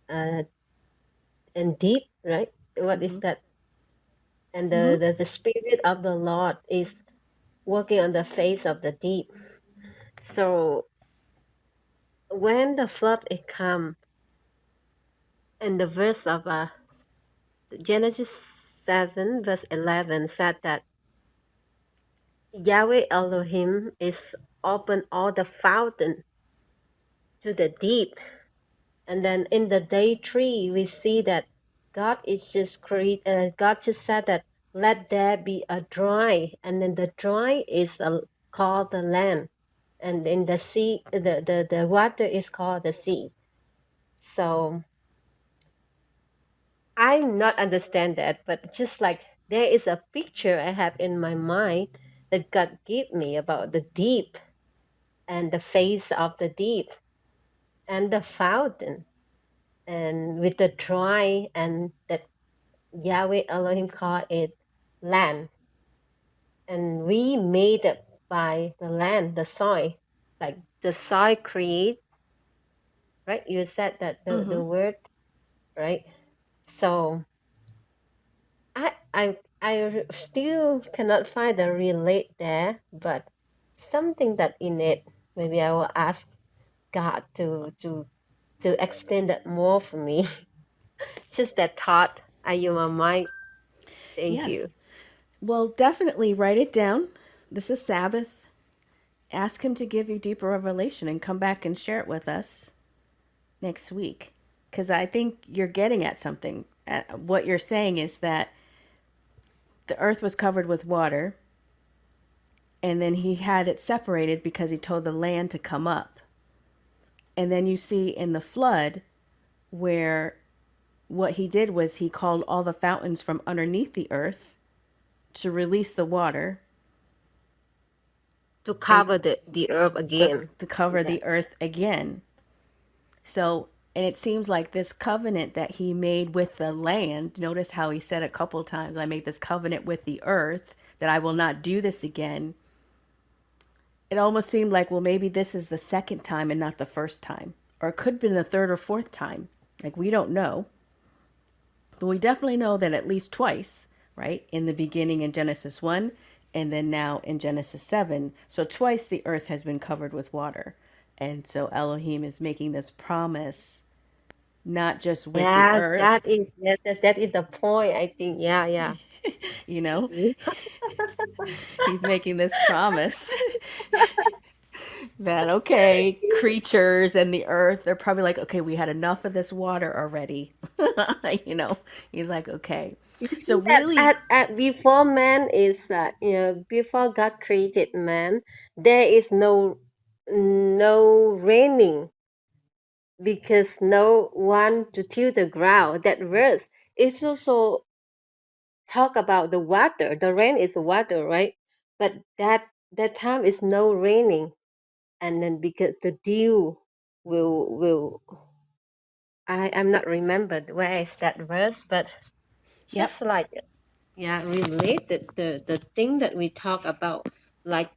uh and deep, right? What is Mm-hmm. that? And Mm-hmm. the spirit of the Lord is working on the face of the deep. So when the flood it come, and the verse of Genesis 7 verse 11 said that Yahweh Elohim is open all the fountain to the deep. And then in the day 3 we see that God is just God just said that let there be a dry, and then the dry is called the land, and in the sea the water is called the sea. So I not understand that, but just like there is a picture I have in my mind that God gave me about the deep and the face of the deep and the fountain, and with the dry, and that Yahweh Elohim called it land, and we made it by the land, the soil, like the soil create, right? You said that Mm-hmm. the word, right? So still cannot find the relate there, but something that in it, maybe I will ask God to explain that more for me. Just that thought. Are you my mind? Thank Yes. you. Well, definitely write it down. This is Sabbath. Ask him to give you deeper revelation and come back and share it with us next week. Because I think you're getting at something. What you're saying is that the earth was covered with water, and then he had it separated because he told the land to come up. And then you see in the flood where what he did was he called all the fountains from underneath the earth to release the water To and cover the earth to, again. to cover Yeah. the earth again. So, and it seems like this covenant that he made with the land, notice how he said a couple times, I made this covenant with the earth that I will not do this again. It almost seemed like, well, maybe this is the second time and not the first time. Or it could have been the third or fourth time. Like, we don't know. But we definitely know that at least twice, right? In the beginning in Genesis 1, and then now in Genesis 7. So twice the earth has been covered with water. And so Elohim is making this promise, not just with the Yeah, earth, that is the point, I think. Yeah, yeah. you know, he's making this promise that, okay, creatures and the earth, they're probably like, okay, we had enough of this water already. You know, he's like, okay. You So see that really, before man is that, before God created man, there is no raining because no one to till the ground. That verse is also talk about the water. The rain is water, right? But that time is no raining, and then because the dew will I'm not remembered where is that verse, but yep, just like, yeah, related the thing that we talk about, like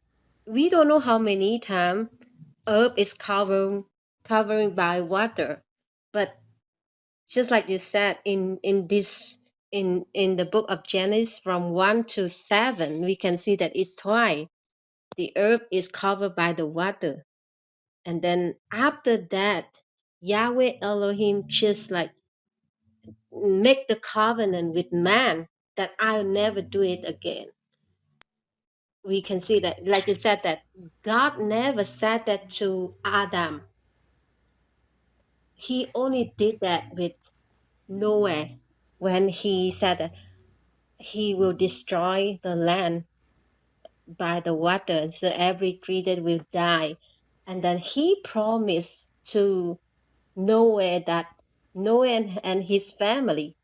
we don't know how many times earth is covering by water, but just like you said in the book of Genesis from 1 to 7, we can see that it's twice the earth is covered by the water, and then after that Yahweh Elohim just like make the covenant with man that I'll never do it again. We can see that, like you said, that God never said that to Adam. He only did that with Noah when he said that he will destroy the land by the water, so every creature will die. And then he promised to Noah that Noah and his family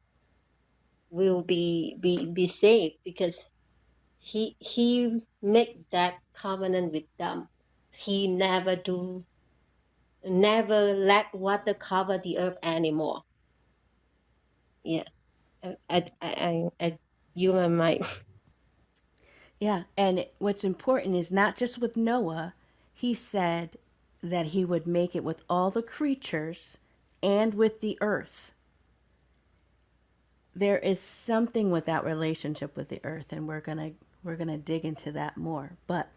will be saved because he make that covenant with them. He never let water cover the earth anymore. Yeah, I you and my yeah. And what's important is not just with Noah, he said that he would make it with all the creatures and with the earth. There is something with that relationship with the earth, and we're gonna dig into that more. But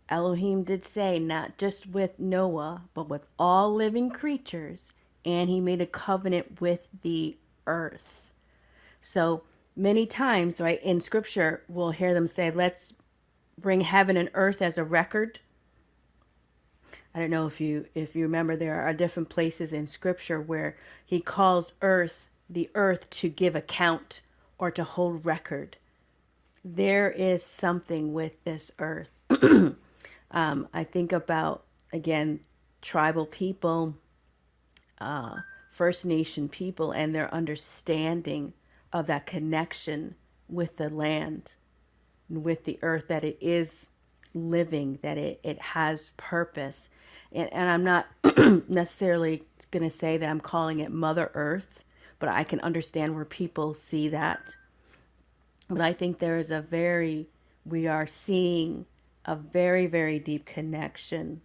Elohim did say not just with Noah, but with all living creatures, and he made a covenant with the earth. So many times, right, in scripture, we'll hear them say, let's bring heaven and earth as a record. I don't know if you remember, there are different places in scripture where he calls the earth to give account or to hold record. There is something with this earth. I think about, again, tribal people, First Nation people, and their understanding of that connection with the land, with the earth, that it is living, that it has purpose. And I'm not necessarily going to say that I'm calling it Mother Earth, but I can understand where people see that. But I think there is we are seeing a very, very deep connection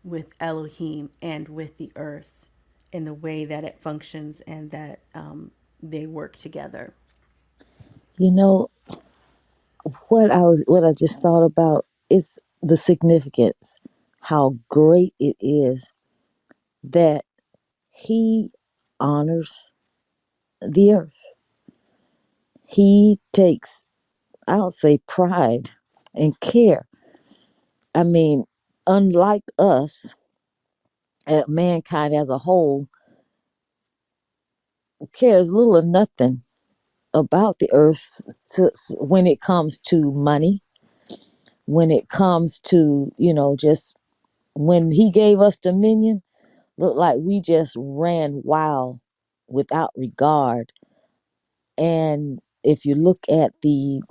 with Elohim and with the earth in the way that it functions and that they work together. You know what I just thought about is the significance, how great it is that he honors the earth. He takes, I'll say, pride and care. I mean, unlike us, mankind as a whole cares little or nothing about the earth when it comes to money, when it comes to, just when he gave us dominion, looked like we just ran wild without regard. And if you look at the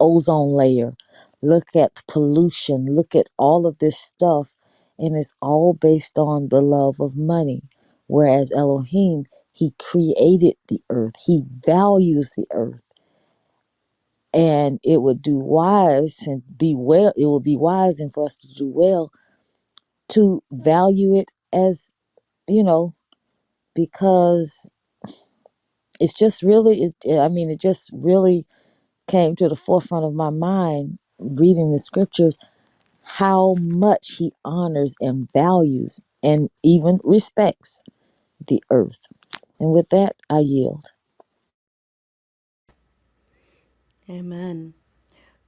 ozone layer, look at the pollution, look at all of this stuff, and it's all based on the love of money. Whereas Elohim, he created the earth, he values the earth, and it would do wise and be well. It would be wise and for us to do well to value it as, you know, because it's just really, it just really came to the forefront of my mind reading the scriptures how much he honors and values and even respects the earth. And with that, I yield. Amen.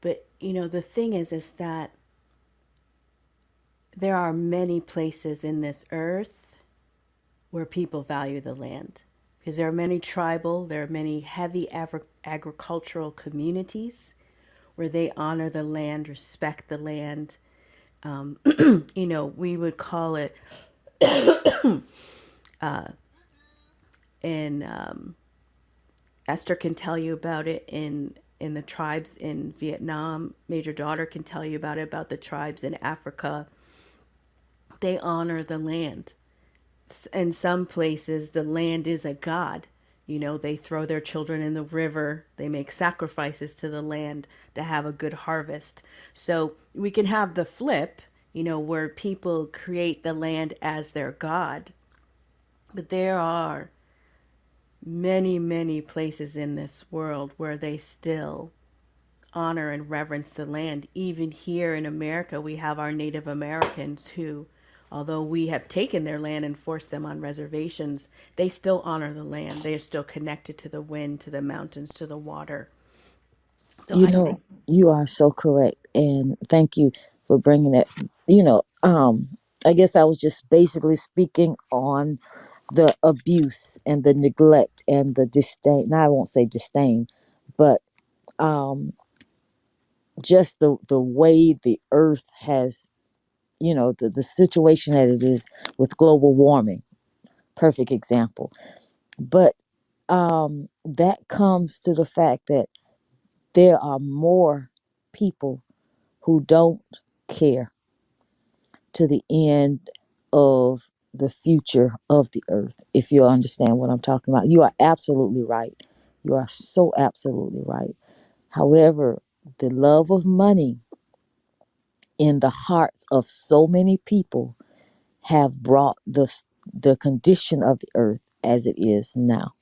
But the thing is that there are many places in this earth where people value the land. Because there are many heavy agricultural communities where they honor the land, respect the land. We would call it in Esther can tell you about it in the tribes in Vietnam. Major Daughter can tell you about the tribes in Africa. They honor the land. In some places, the land is a god. They throw their children in the river. They make sacrifices to the land to have a good harvest. So we can have the flip, where people create the land as their god. But there are many, many places in this world where they still honor and reverence the land. Even here in America, we have our Native Americans who, although we have taken their land and forced them on reservations, they still honor the land. They are still connected to the wind, to the mountains, to the water. So You I know, think, you are so correct. And thank you for bringing that. You know, um, I guess I was just basically speaking on the abuse and the neglect and the disdain. Now, I won't say disdain, but um, just the way the earth has, the situation that it is with global warming. Perfect example. But that comes to the fact that there are more people who don't care to the end of the future of the earth, if you understand what I'm talking about. You are absolutely right. You are so absolutely right. However, the love of money in the hearts of so many people have brought the condition of the earth as it is now.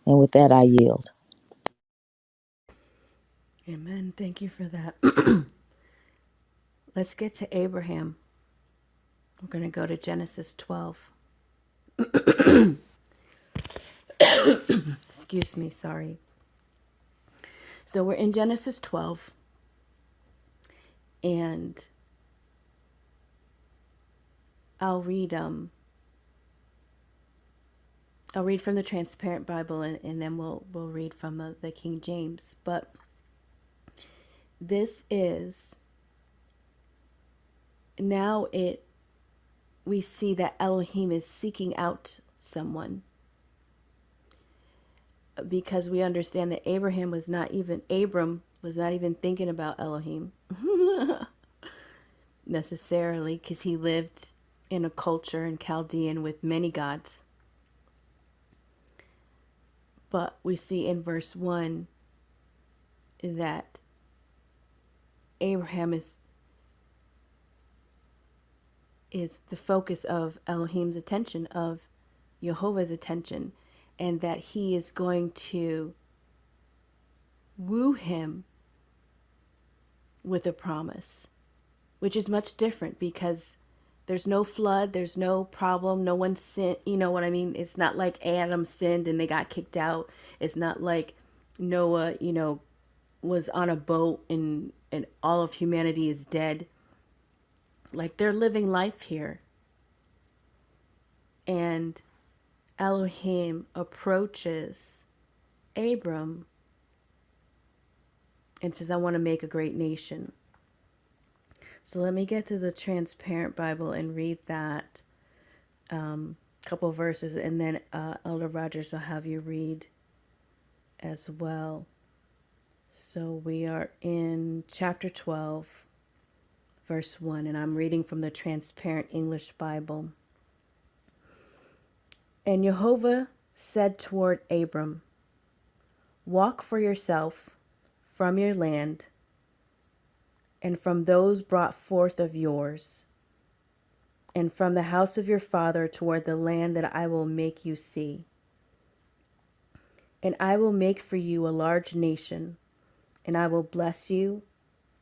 And with that, I yield. amen. Thank you for that. Let's get to Abraham. We're going to go to Genesis 12. Excuse me, sorry. So we're in Genesis 12, and I'll read um I'll read from the Transparent Bible, and then we'll read from the King James. But this is now it we see that Elohim is seeking out someone, because we understand that Abram was not even thinking about Elohim necessarily, because he lived in a culture in Chaldean with many gods. But we see in verse 1 that Abraham is the focus of Elohim's attention, of Jehovah's attention, and that he is going to woo him with a promise, which is much different because there's no flood, there's no problem, no one sinned. You know what I mean? It's not like Adam sinned and they got kicked out. It's not like Noah, was on a boat and all of humanity is dead. Like, they're living life here. And Elohim approaches Abram and says, I want to make a great nation. So let me get to the Transparent Bible and read that couple verses, and then Elder Rogers, I'll have you read as well. So we are in chapter 12, verse 1, and I'm reading from the Transparent English Bible. And Jehovah said toward Abram, walk for yourself from your land and from those brought forth of yours, and from the house of your father toward the land that I will make you see. And I will make for you a large nation, and I will bless you,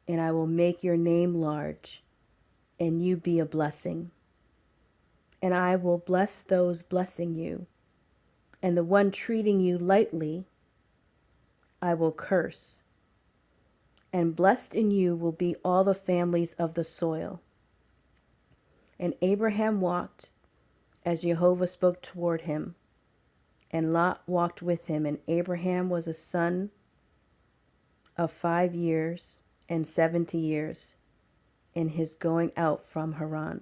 and I will make your name large, and you be a blessing. And I will bless those blessing you, and the one treating you lightly I will curse. And blessed in you will be all the families of the soil. And Abraham walked as Jehovah spoke toward him, and Lot walked with him. And Abraham was a son of 5 years and 70 years in his going out from Haran.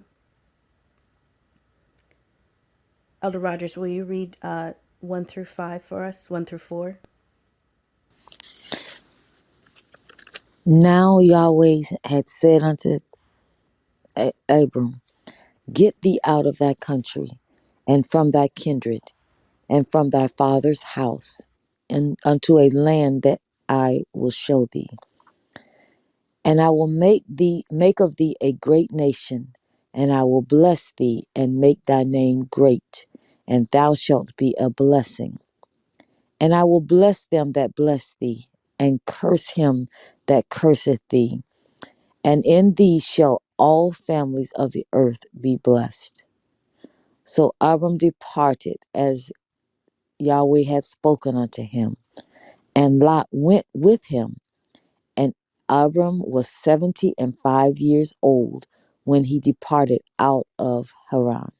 Elder Rogers, will you read 1 through 5 for us? 1 through 4? Now Yahweh had said unto Abram, get thee out of thy country, and from thy kindred, and from thy father's house, and unto a land that I will show thee. And I will make of thee a great nation, and I will bless thee, and make thy name great, and thou shalt be a blessing. And I will bless them that bless thee, and curse him that curseth thee. And in thee shall all families of the earth be blessed. So Abram departed as Yahweh had spoken unto him, and Lot went with him. And Abram was 75 years old when he departed out of Haran.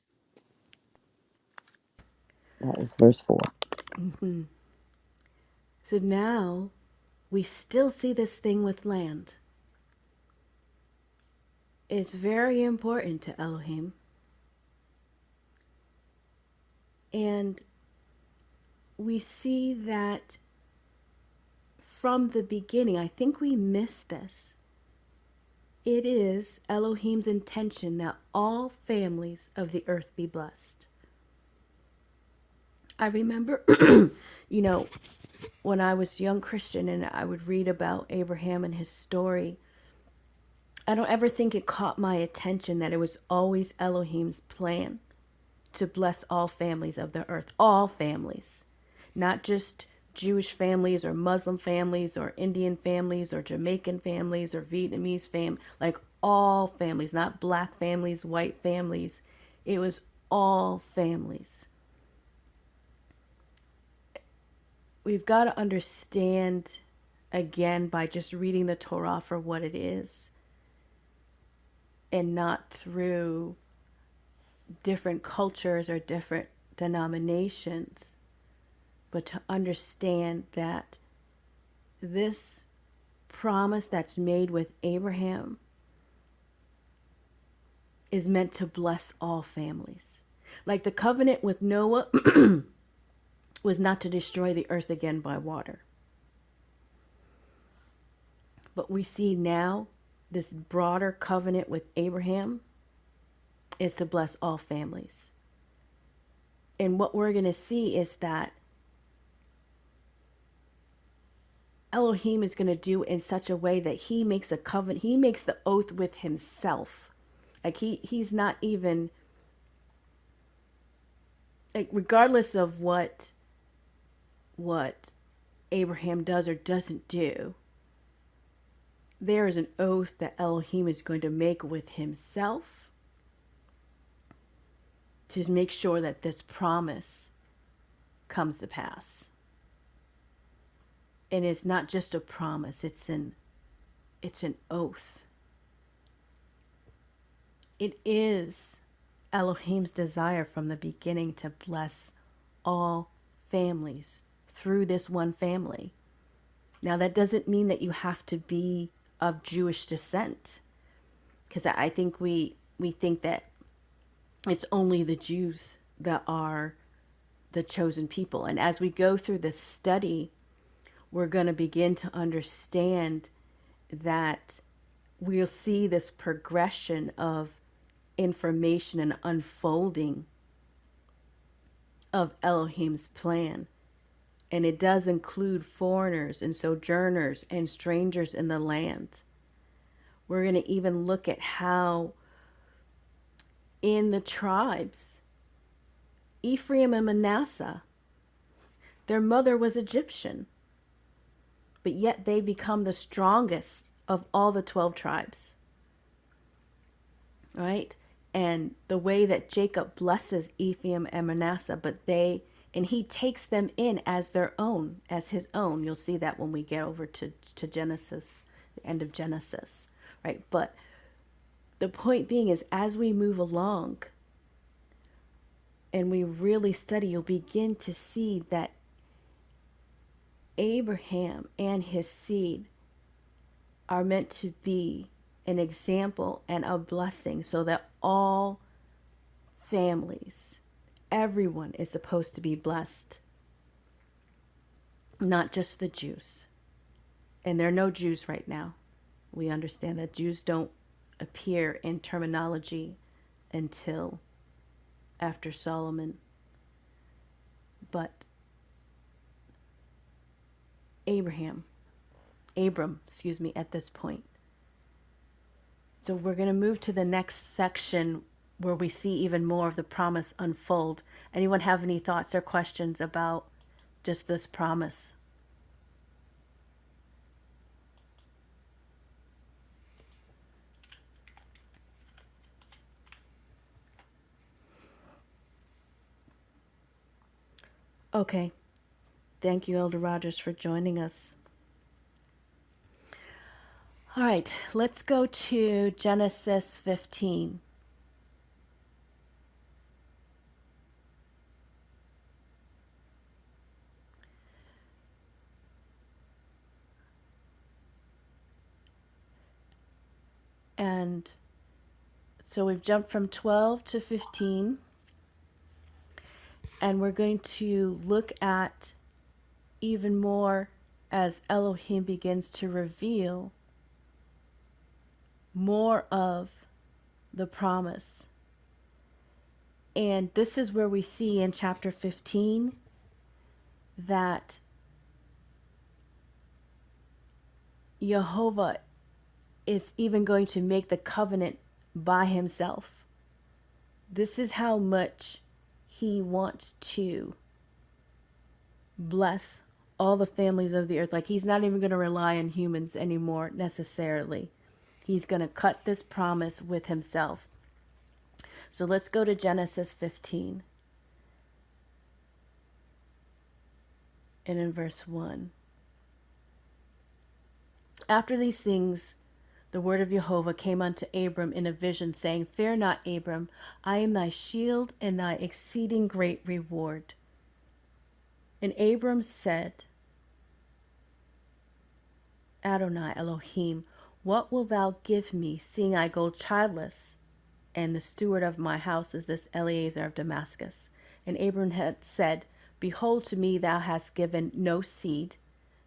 That was verse 4. Mm-hmm. So now we still see this thing with land. It's very important to Elohim. And we see that from the beginning, I think we missed this. It is Elohim's intention that all families of the earth be blessed. I remember, when I was a young Christian and I would read about Abraham and his story, I don't ever think it caught my attention that it was always Elohim's plan to bless all families of the earth, all families, not just Jewish families or Muslim families or Indian families or Jamaican families or Vietnamese families, like all families, not black families, white families. It was all families. We've got to understand, again, by just reading the Torah for what it is and not through different cultures or different denominations, but to understand that this promise that's made with Abraham is meant to bless all families. Like the covenant with Noah was not to destroy the earth again by water. But we see now this broader covenant with Abraham is to bless all families. And what we're going to see is that Elohim is going to do in such a way that he makes a covenant, he makes the oath with himself. Like he's not even, like, regardless of what Abraham does or doesn't do, there is an oath that Elohim is going to make with himself to make sure that this promise comes to pass. And it's not just a promise, it's an oath. It is Elohim's desire from the beginning to bless all families through this one family. Now, that doesn't mean that you have to be of Jewish descent. Because I think we think that it's only the Jews that are the chosen people. And as we go through this study, we're going to begin to understand that we'll see this progression of information and unfolding of Elohim's plan. And it does include foreigners and sojourners and strangers in the land. We're going to even look at how in the tribes, Ephraim and Manasseh, their mother was Egyptian, but yet they become the strongest of all the 12 tribes. Right? And the way that Jacob blesses Ephraim and Manasseh, and he takes them in as their own, as his own. You'll see that when we get over to Genesis, the end of Genesis, right? But the point being is, as we move along and we really study, you'll begin to see that Abraham and his seed are meant to be an example and a blessing, so that all families, everyone is supposed to be blessed, not just the Jews. And there are no Jews right now. We understand that Jews don't appear in terminology until after Solomon. But Abram, at this point. So we're going to move to the next section where we see even more of the promise unfold. Anyone have any thoughts or questions about just this promise? Okay. Thank you, Elder Rogers, for joining us. All right, let's go to Genesis 15. And so we've jumped from 12 to 15. And we're going to look at even more as Elohim begins to reveal more of the promise. And this is where we see in chapter 15 that Jehovah is even going to make the covenant by himself. This is how much he wants to bless all the families of the earth. Like, he's not even going to rely on humans anymore necessarily. He's going to cut this promise with himself. So let's go to Genesis 15. And in verse 1. After these things, the word of Jehovah came unto Abram in a vision, saying, Fear not, Abram, I am thy shield and thy exceeding great reward. And Abram said, Adonai Elohim, what wilt thou give me, seeing I go childless, and the steward of my house is this Eliezer of Damascus? And Abram had said, Behold, to me thou hast given no seed.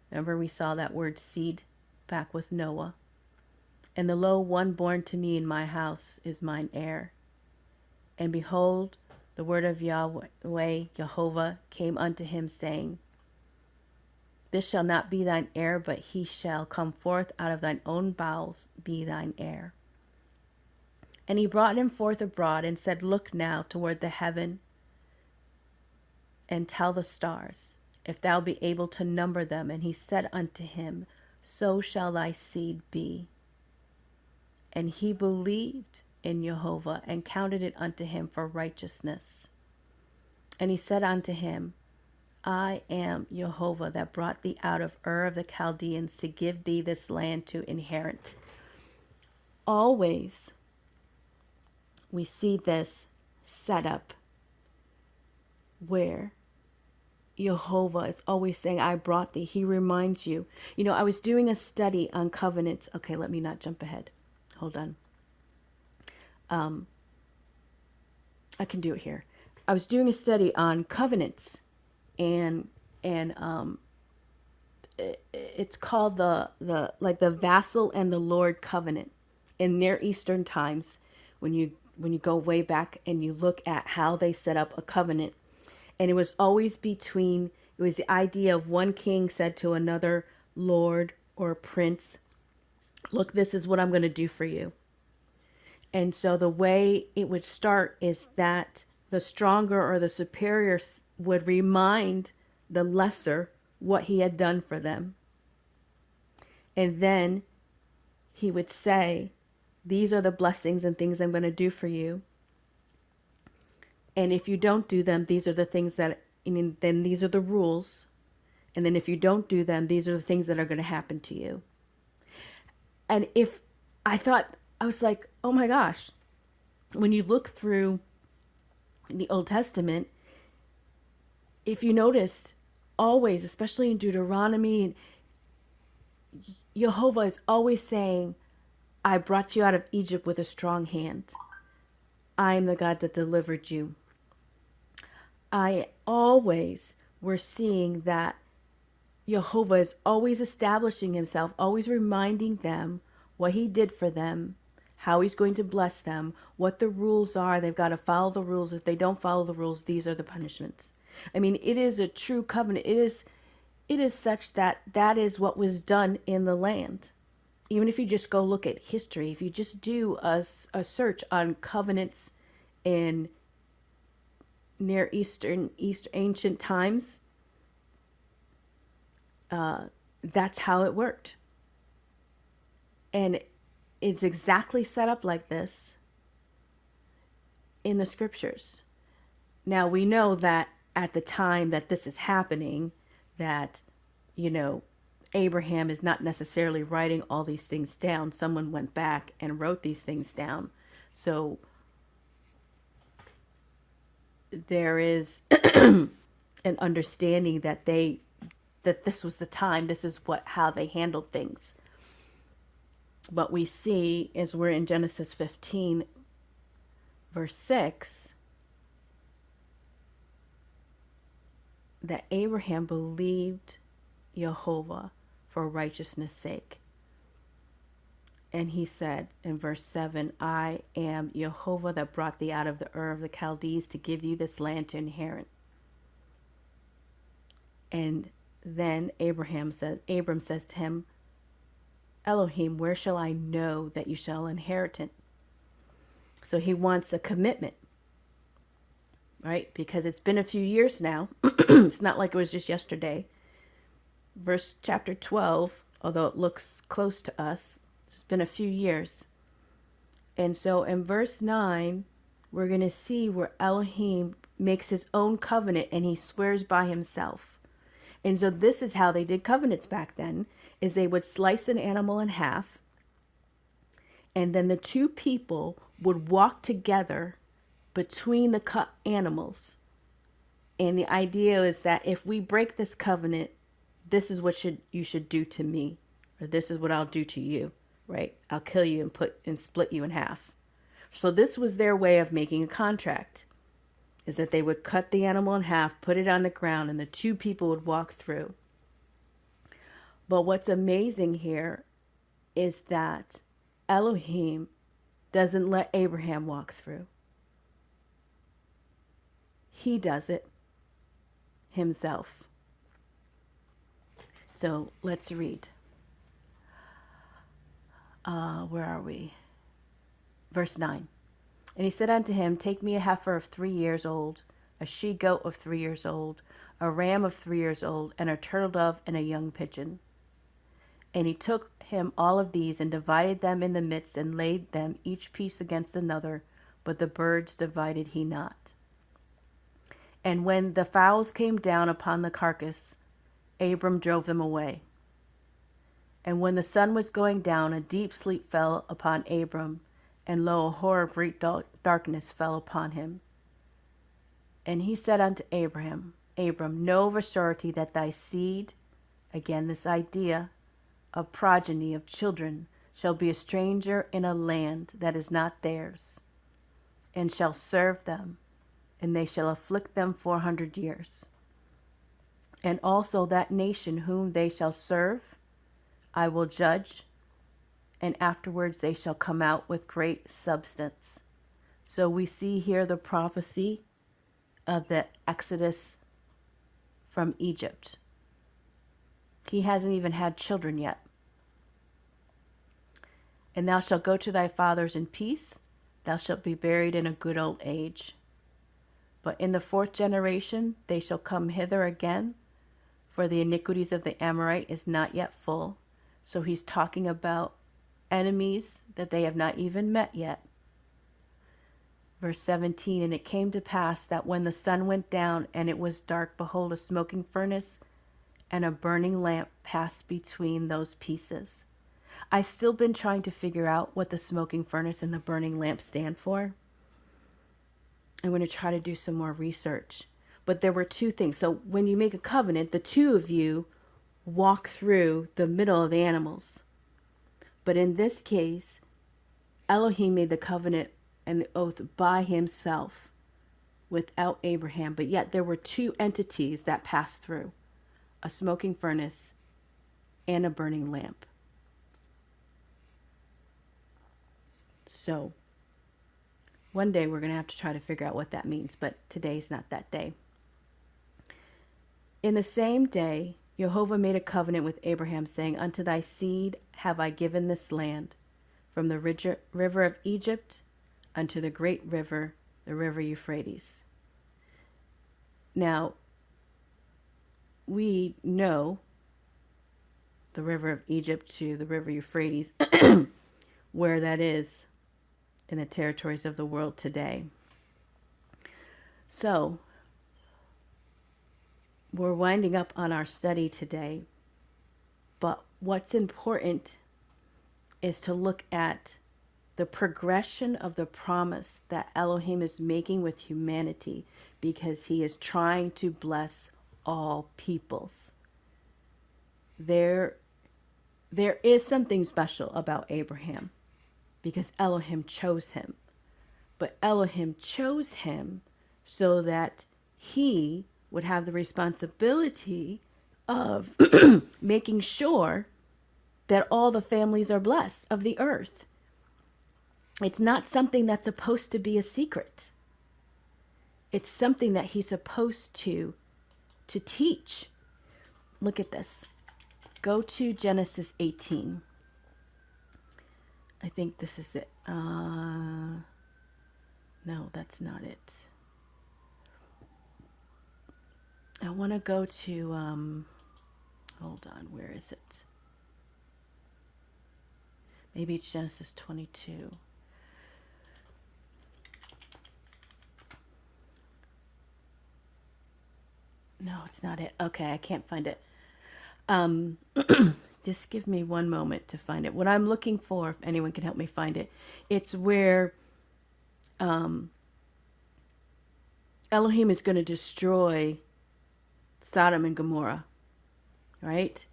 Remember, we saw that word seed back with Noah. And the lo, one born to me in my house is mine heir. And behold, the word of Yahweh, Jehovah, came unto him, saying, This shall not be thine heir, but he shall come forth out of thine own bowels, be thine heir. And he brought him forth abroad, and said, Look now toward the heaven, and tell the stars, if thou be able to number them. And he said unto him, So shall thy seed be. And he believed in Jehovah, and counted it unto him for righteousness. And he said unto him, I am Jehovah that brought thee out of Ur of the Chaldeans to give thee this land to inherit. Always we see this setup where Jehovah is always saying, I brought thee. He reminds you. You know, I was doing a study on covenants. Okay, let me not jump ahead. Hold on. I can do it here. I was doing a study on covenants, and and it's called the vassal and the Lord covenant in Near Eastern times. When you go way back and you look at how they set up a covenant, and it was always between. It was the idea of one king said to another lord or prince, "Look, this is what I'm going to do for you." And so the way it would start is that the stronger or the superior would remind the lesser what he had done for them. And then he would say, "These are the blessings and things I'm going to do for you. And if you don't do them, these are the things that, and then these are the rules. And then if you don't do them, these are the things that are going to happen to you." And I was like, oh my gosh, when you look through the Old Testament, if you notice, always, especially in Deuteronomy, Jehovah is always saying, "I brought you out of Egypt with a strong hand. I am the God that delivered you." I always were seeing that Jehovah is always establishing himself, always reminding them what he did for them, how he's going to bless them, what the rules are. They've got to follow the rules. If they don't follow the rules, these are the punishments. I mean, it is a true covenant. It is such that that is what was done in the land. Even if you just go look at history, if you just do a search on covenants in Near Eastern, ancient times, that's how it worked. And it's exactly set up like this in the scriptures. Now, we know that at the time that this is happening, that, Abraham is not necessarily writing all these things down. Someone went back and wrote these things down. So there is an understanding that this was the time, this is how they handled things. But we see, as we're in Genesis 15, verse 6, that Abraham believed Jehovah for righteousness' sake. And he said in verse 7, "I am Jehovah that brought thee out of the Ur of the Chaldees to give you this land to inherit." And then Abram says to him, "Elohim, where shall I know that you shall inherit it?" So he wants a commitment, right? Because it's been a few years now. It's not like it was just yesterday. Chapter 12, although it looks close to us, it's been a few years. And so in verse 9, we're going to see where Elohim makes his own covenant and he swears by himself. And so this is how they did covenants back then, is they would slice an animal in half, and then the two people would walk together between the cut animals. And the idea is that if we break this covenant, this is what you should do to me, or this is what I'll do to you, right? I'll kill you and split you in half. So this was their way of making a contract, is that they would cut the animal in half, put it on the ground, and the two people would walk through. But what's amazing here is that Elohim doesn't let Abraham walk through. He does it himself. So let's read. Where are we? Verse 9. "And he said unto him, Take me a heifer of 3 years old, a she-goat of 3 years old, a ram of 3 years old, and a turtle dove and a young pigeon. And he took him all of these and divided them in the midst and laid them each piece against another, but the birds divided he not. And when the fowls came down upon the carcass, Abram drove them away. And when the sun was going down, a deep sleep fell upon Abram, and lo, a horror of great darkness fell upon him. And he said unto Abram, know of a surety that thy seed," again this idea of progeny, of children, "shall be a stranger in a land that is not theirs, and shall serve them, and they shall afflict them 400 years. And also that nation whom they shall serve, I will judge, and afterwards they shall come out with great substance. So we see here the prophecy of the Exodus from Egypt. He hasn't even had children yet. And thou shalt go to thy fathers in peace. Thou shalt be buried in a good old age. But in the fourth generation they shall come hither again, for the iniquities of the Amorite is not yet full. So he's talking about enemies that they have not even met yet. Verse 17, and it came to pass that when the sun went down and it was dark, behold, a smoking furnace and a burning lamp passed between those pieces. I've still been trying to figure out what the smoking furnace and the burning lamp stand for. I'm going to try to do some more research. But there were two things. So when you make a covenant, the two of you walk through the middle of the animals. But in this case, Elohim made the covenant and the oath by himself without Abraham. But yet there were two entities that passed through, a smoking furnace and a burning lamp. So one day we're going to have to try to figure out what that means, but today's not that day. In the same day, Jehovah made a covenant with Abraham, saying, unto thy seed have I given this land, from the river of Egypt unto the great river, the river Euphrates. Now, we know the river of Egypt to the river Euphrates, where that is in the territories of the world today. So, we're winding up on our study today, but what's important is to look at the progression of the promise that Elohim is making with humanity, because he is trying to bless all peoples. There is something special about Abraham, because Elohim chose him. But Elohim chose him so that he would have the responsibility of making sure that all the families are blessed of the earth. It's not something that's supposed to be a secret. It's something that he's supposed to teach. Look at this. Go to Genesis 18. I think this is it. No, that's not it. I want to go to, hold on, where is it? Maybe it's Genesis 22. No, it's not it. Okay, I can't find it. Just give me one moment to find it. What I'm looking for, if anyone can help me find it, it's where Elohim is going to destroy Sodom and Gomorrah, right?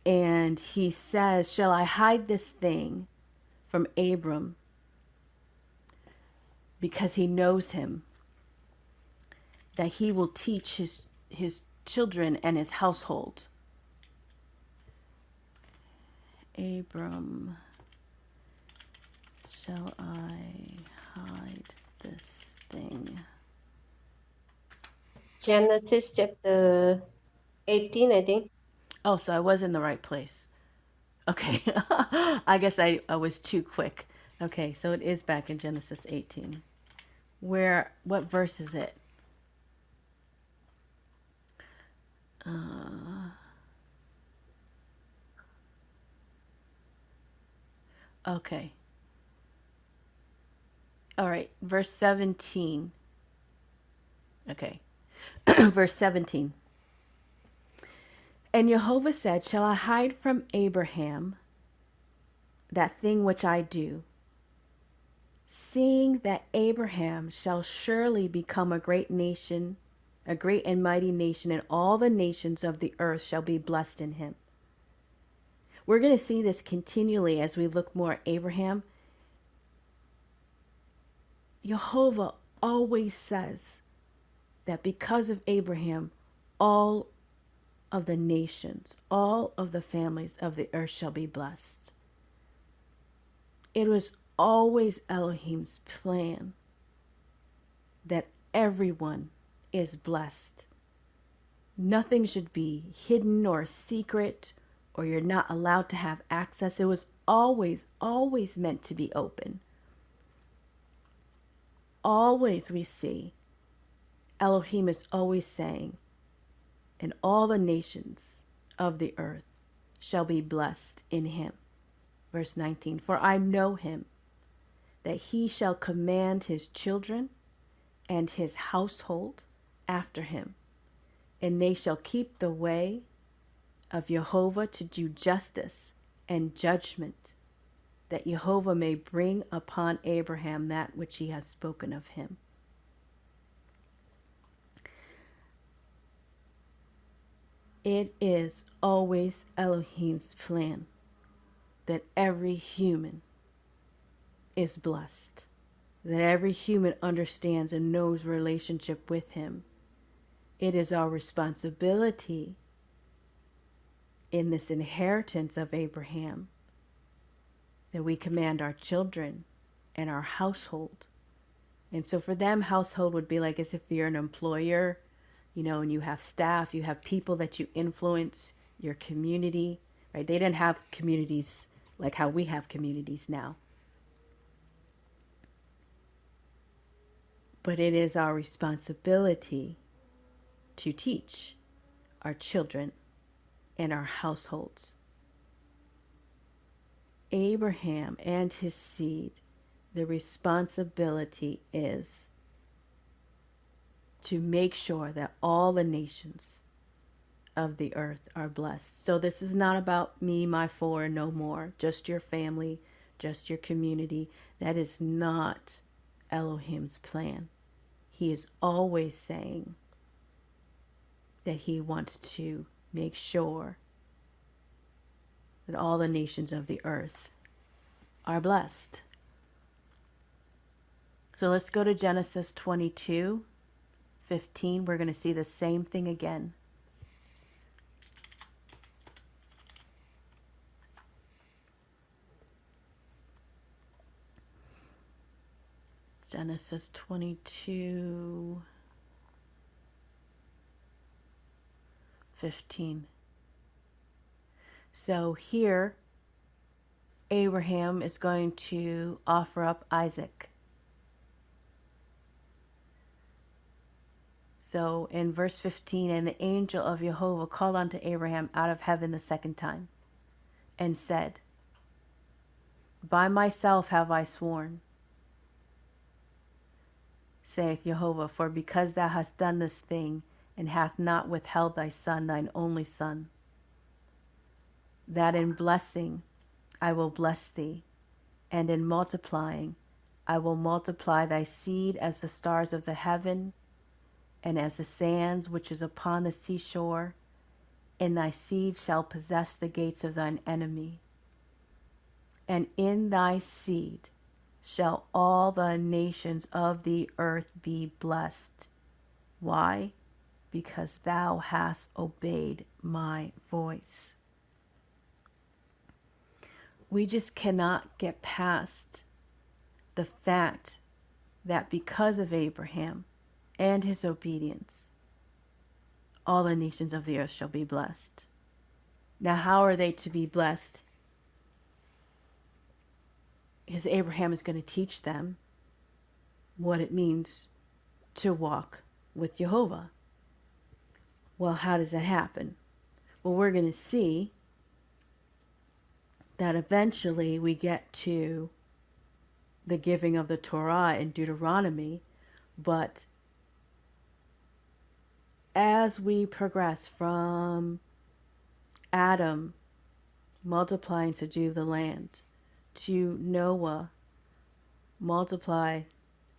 And he says, shall I hide this thing from Abram? Because he knows him, that he will teach his children and his household. Abram, shall I hide this thing? Genesis chapter 18, I think. Oh, so I was in the right place. Okay. I guess I was too quick. Okay, so it is back in Genesis 18. What verse is it? Okay. All right, verse 17. Okay. Verse 17. And Jehovah said, shall I hide from Abraham that thing which I do, seeing that Abraham shall surely become a great nation, a great and mighty nation, and all the nations of the earth shall be blessed in him. We're going to see this continually as we look more at Abraham. Jehovah always says that because of Abraham, all of the nations, all of the families of the earth shall be blessed. It was always Elohim's plan that everyone is blessed. Nothing should be hidden or secret, or you're not allowed to have access. It was always, always meant to be open. Always we see Elohim is always saying, and all the nations of the earth shall be blessed in him. Verse 19, for I know him, that he shall command his children and his household after him, and they shall keep the way of Jehovah to do justice and judgment, that Jehovah may bring upon Abraham that which he has spoken of him. It is always Elohim's plan that every human is blessed, that every human understands and knows relationship with him. It is our responsibility in this inheritance of Abraham that we command our children and our household. And so for them, household would be like as if you're an employer, and you have staff, you have people that you influence, your community, right? They didn't have communities like how we have communities now. But it is our responsibility to teach our children and our households. Abraham and his seed, the responsibility is to make sure that all the nations of the earth are blessed. So this is not about me, my four, no more, just your family, just your community. That is not Elohim's plan. He is always saying that he wants to make sure that all the nations of the earth are blessed. So let's go to Genesis 22:15. We're going to see the same thing again. Genesis 22:15. So here, Abraham is going to offer up Isaac. So in verse 15, and the angel of Jehovah called unto Abraham out of heaven the second time, and said, by myself have I sworn, saith Jehovah, for because thou hast done this thing, and hath not withheld thy son, thine only son, that in blessing I will bless thee, and in multiplying I will multiply thy seed as the stars of the heaven, and as the sands which is upon the seashore, and thy seed shall possess the gates of thine enemy. And in thy seed shall all the nations of the earth be blessed. Why? Because thou hast obeyed my voice. We just cannot get past the fact that because of Abraham and his obedience, all the nations of the earth shall be blessed. Now, how are they to be blessed? Because Abraham is going to teach them what it means to walk with Jehovah. Well, how does that happen? Well, we're going to see that eventually we get to the giving of the Torah in Deuteronomy, but as we progress from Adam multiplying to do the land, to Noah multiply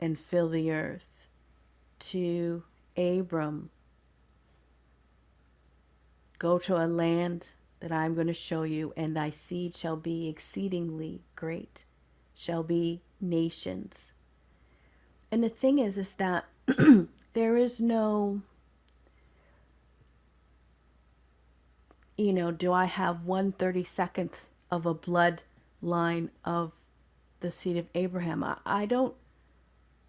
and fill the earth, to Abram go to a land that I'm going to show you, and thy seed shall be exceedingly great, shall be nations. And the thing is that there is no, do I have 1/32 of a bloodline of the seed of Abraham? I don't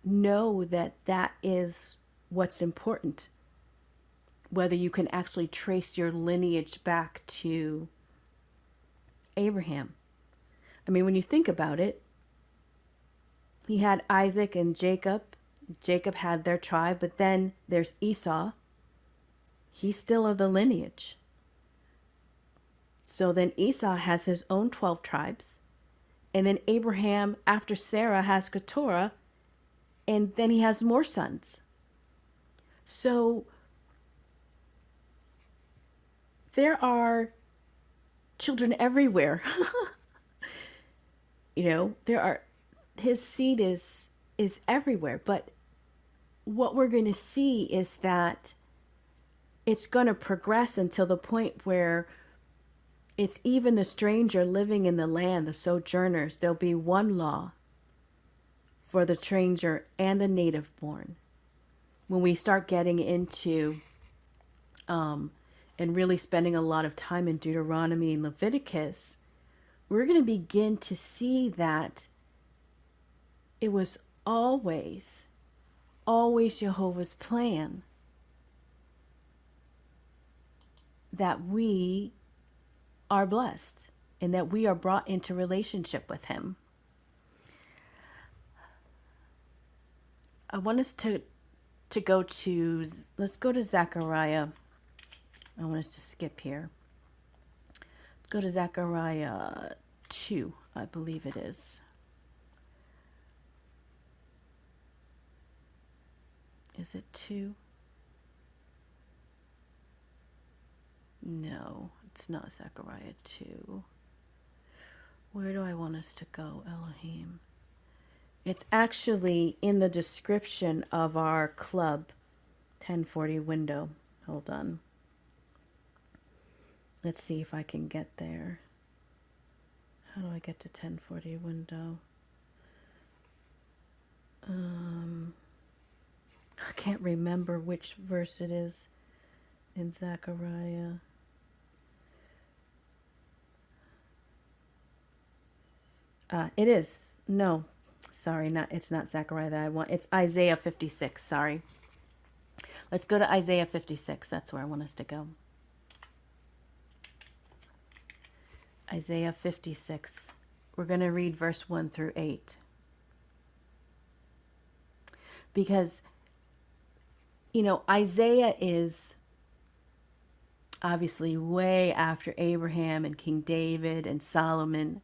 know that that is what's important. Whether you can actually trace your lineage back to Abraham. I mean, when you think about it, he had Isaac and Jacob. Jacob had their tribe, but then there's Esau. He's still of the lineage. So then Esau has his own 12 tribes. And then Abraham, after Sarah, has Keturah. And then he has more sons. So there are children everywhere. There are, his seed is everywhere. But what we're going to see is that it's going to progress until the point where it's even the stranger living in the land, the sojourners. There'll be one law for the stranger and the native born. When we start getting into and really spending a lot of time in Deuteronomy and Leviticus, we're going to begin to see that it was always Jehovah's plan that we are blessed and that we are brought into relationship with him. I want us to go to, let's go to Zechariah. I want us to skip here. Let's go to Zechariah 2, I believe it is. Is it 2? No, it's not Zechariah 2. Where do I want us to go, Elohim? It's actually in the description of our club 1040 window. Hold on. Let's see if I can get there. How do I get to 1040 window? I can't remember which verse it is in Zechariah. It is. No, sorry, it's not Zechariah that I want. It's Isaiah 56, sorry. Let's go to Isaiah 56. That's where I want us to go. Isaiah 56. We're going to read verse 1 through 8. Because, Isaiah is obviously way after Abraham and King David and Solomon.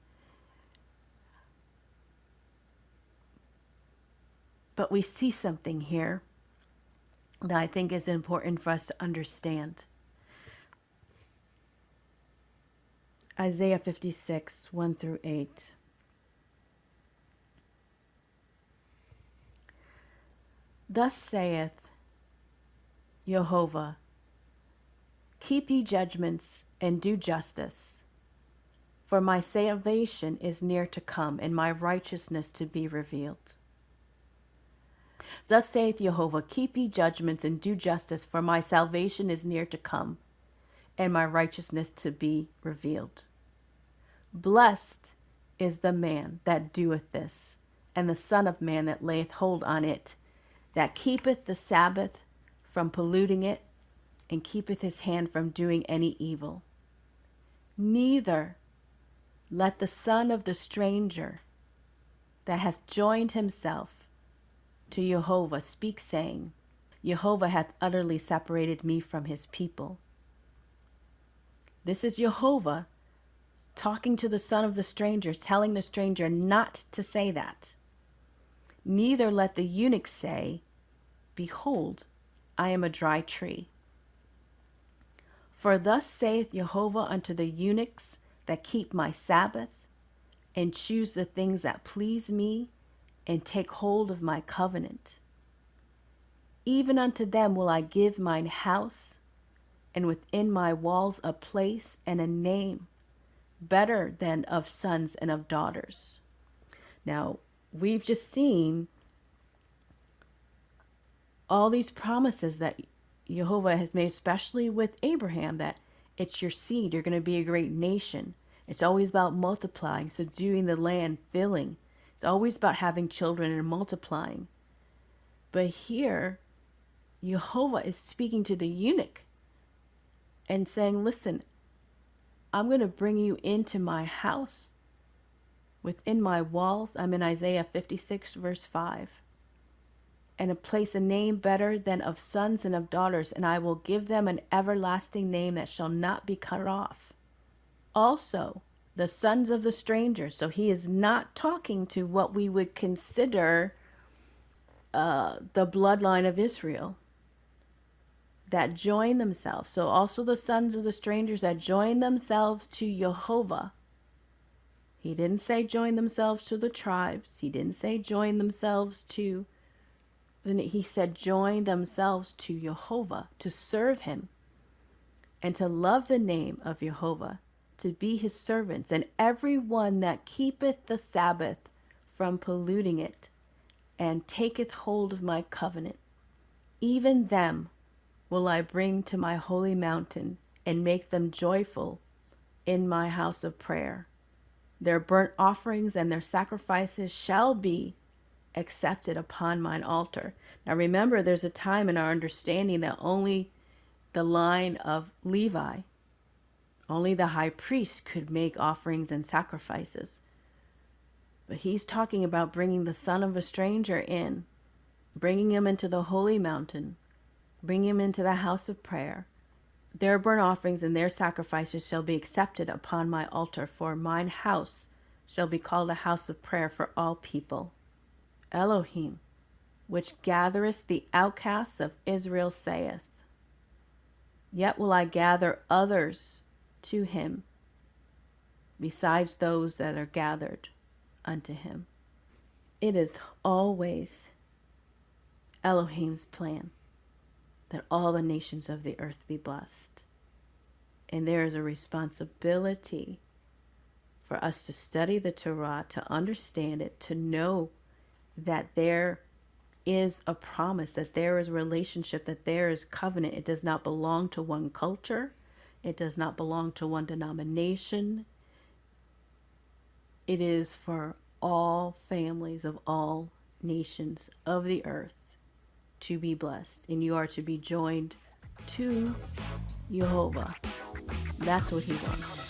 But we see something here that I think is important for us to understand. Isaiah 56, 1 through 8. Thus saith Jehovah, keep ye judgments and do justice, for my salvation is near to come, and my righteousness to be revealed. Thus saith Jehovah, keep ye judgments and do justice, for my salvation is near to come, and my righteousness to be revealed. Blessed is the man that doeth this, and the Son of Man that layeth hold on it, that keepeth the Sabbath from polluting it, and keepeth his hand from doing any evil. Neither let the son of the stranger that hath joined himself to Jehovah speak, saying, Jehovah hath utterly separated me from his people. This is Jehovah talking to the son of the stranger, telling the stranger not to say that. Neither let the eunuch say, behold, I am a dry tree. For thus saith Jehovah unto the eunuchs that keep my Sabbath, and choose the things that please me, and take hold of my covenant. Even unto them will I give mine house, and within my walls a place and a name, better than of sons and of daughters. Now, we've just seen all these promises that Jehovah has made, especially with Abraham, that it's your seed, you're going to be a great nation. It's always about multiplying, subduing the land, filling. It's always about having children and multiplying. But here, Jehovah is speaking to the eunuch and saying, listen, I'm going to bring you into my house, within my walls. I'm in Isaiah 56, verse 5. And place a name better than of sons and of daughters, and I will give them an everlasting name that shall not be cut off. Also, the sons of the strangers. So he is not talking to what we would consider the bloodline of Israel that join themselves. So also the sons of the strangers that join themselves to Jehovah. He didn't say join themselves to the tribes. He didn't say join themselves to... He said join themselves to Jehovah, to serve him, and to love the name of Jehovah, to be his servants, and everyone that keepeth the Sabbath from polluting it, and taketh hold of my covenant, even them will I bring to my holy mountain, and make them joyful in my house of prayer. Their burnt offerings and their sacrifices shall be accepted upon mine altar. Now remember, there's a time in our understanding that only the line of Levi, only the high priest could make offerings and sacrifices. But he's talking about bringing the son of a stranger in, bringing him into the holy mountain, bringing him into the house of prayer. Their burnt offerings and their sacrifices shall be accepted upon my altar, for mine house shall be called a house of prayer for all people. ELOHIM, which gathereth the outcasts of Israel, saith, yet will I gather others to him, besides those that are gathered unto him. It is always Elohim's plan that all the nations of the earth be blessed. And there is a responsibility for us to study the Torah, to understand it, to know that there is a promise, that there is a relationship, that there is covenant. It does not belong to one culture. It does not belong to one denomination. It is for all families of all nations of the earth to be blessed. And you are to be joined to Jehovah. That's what he wants.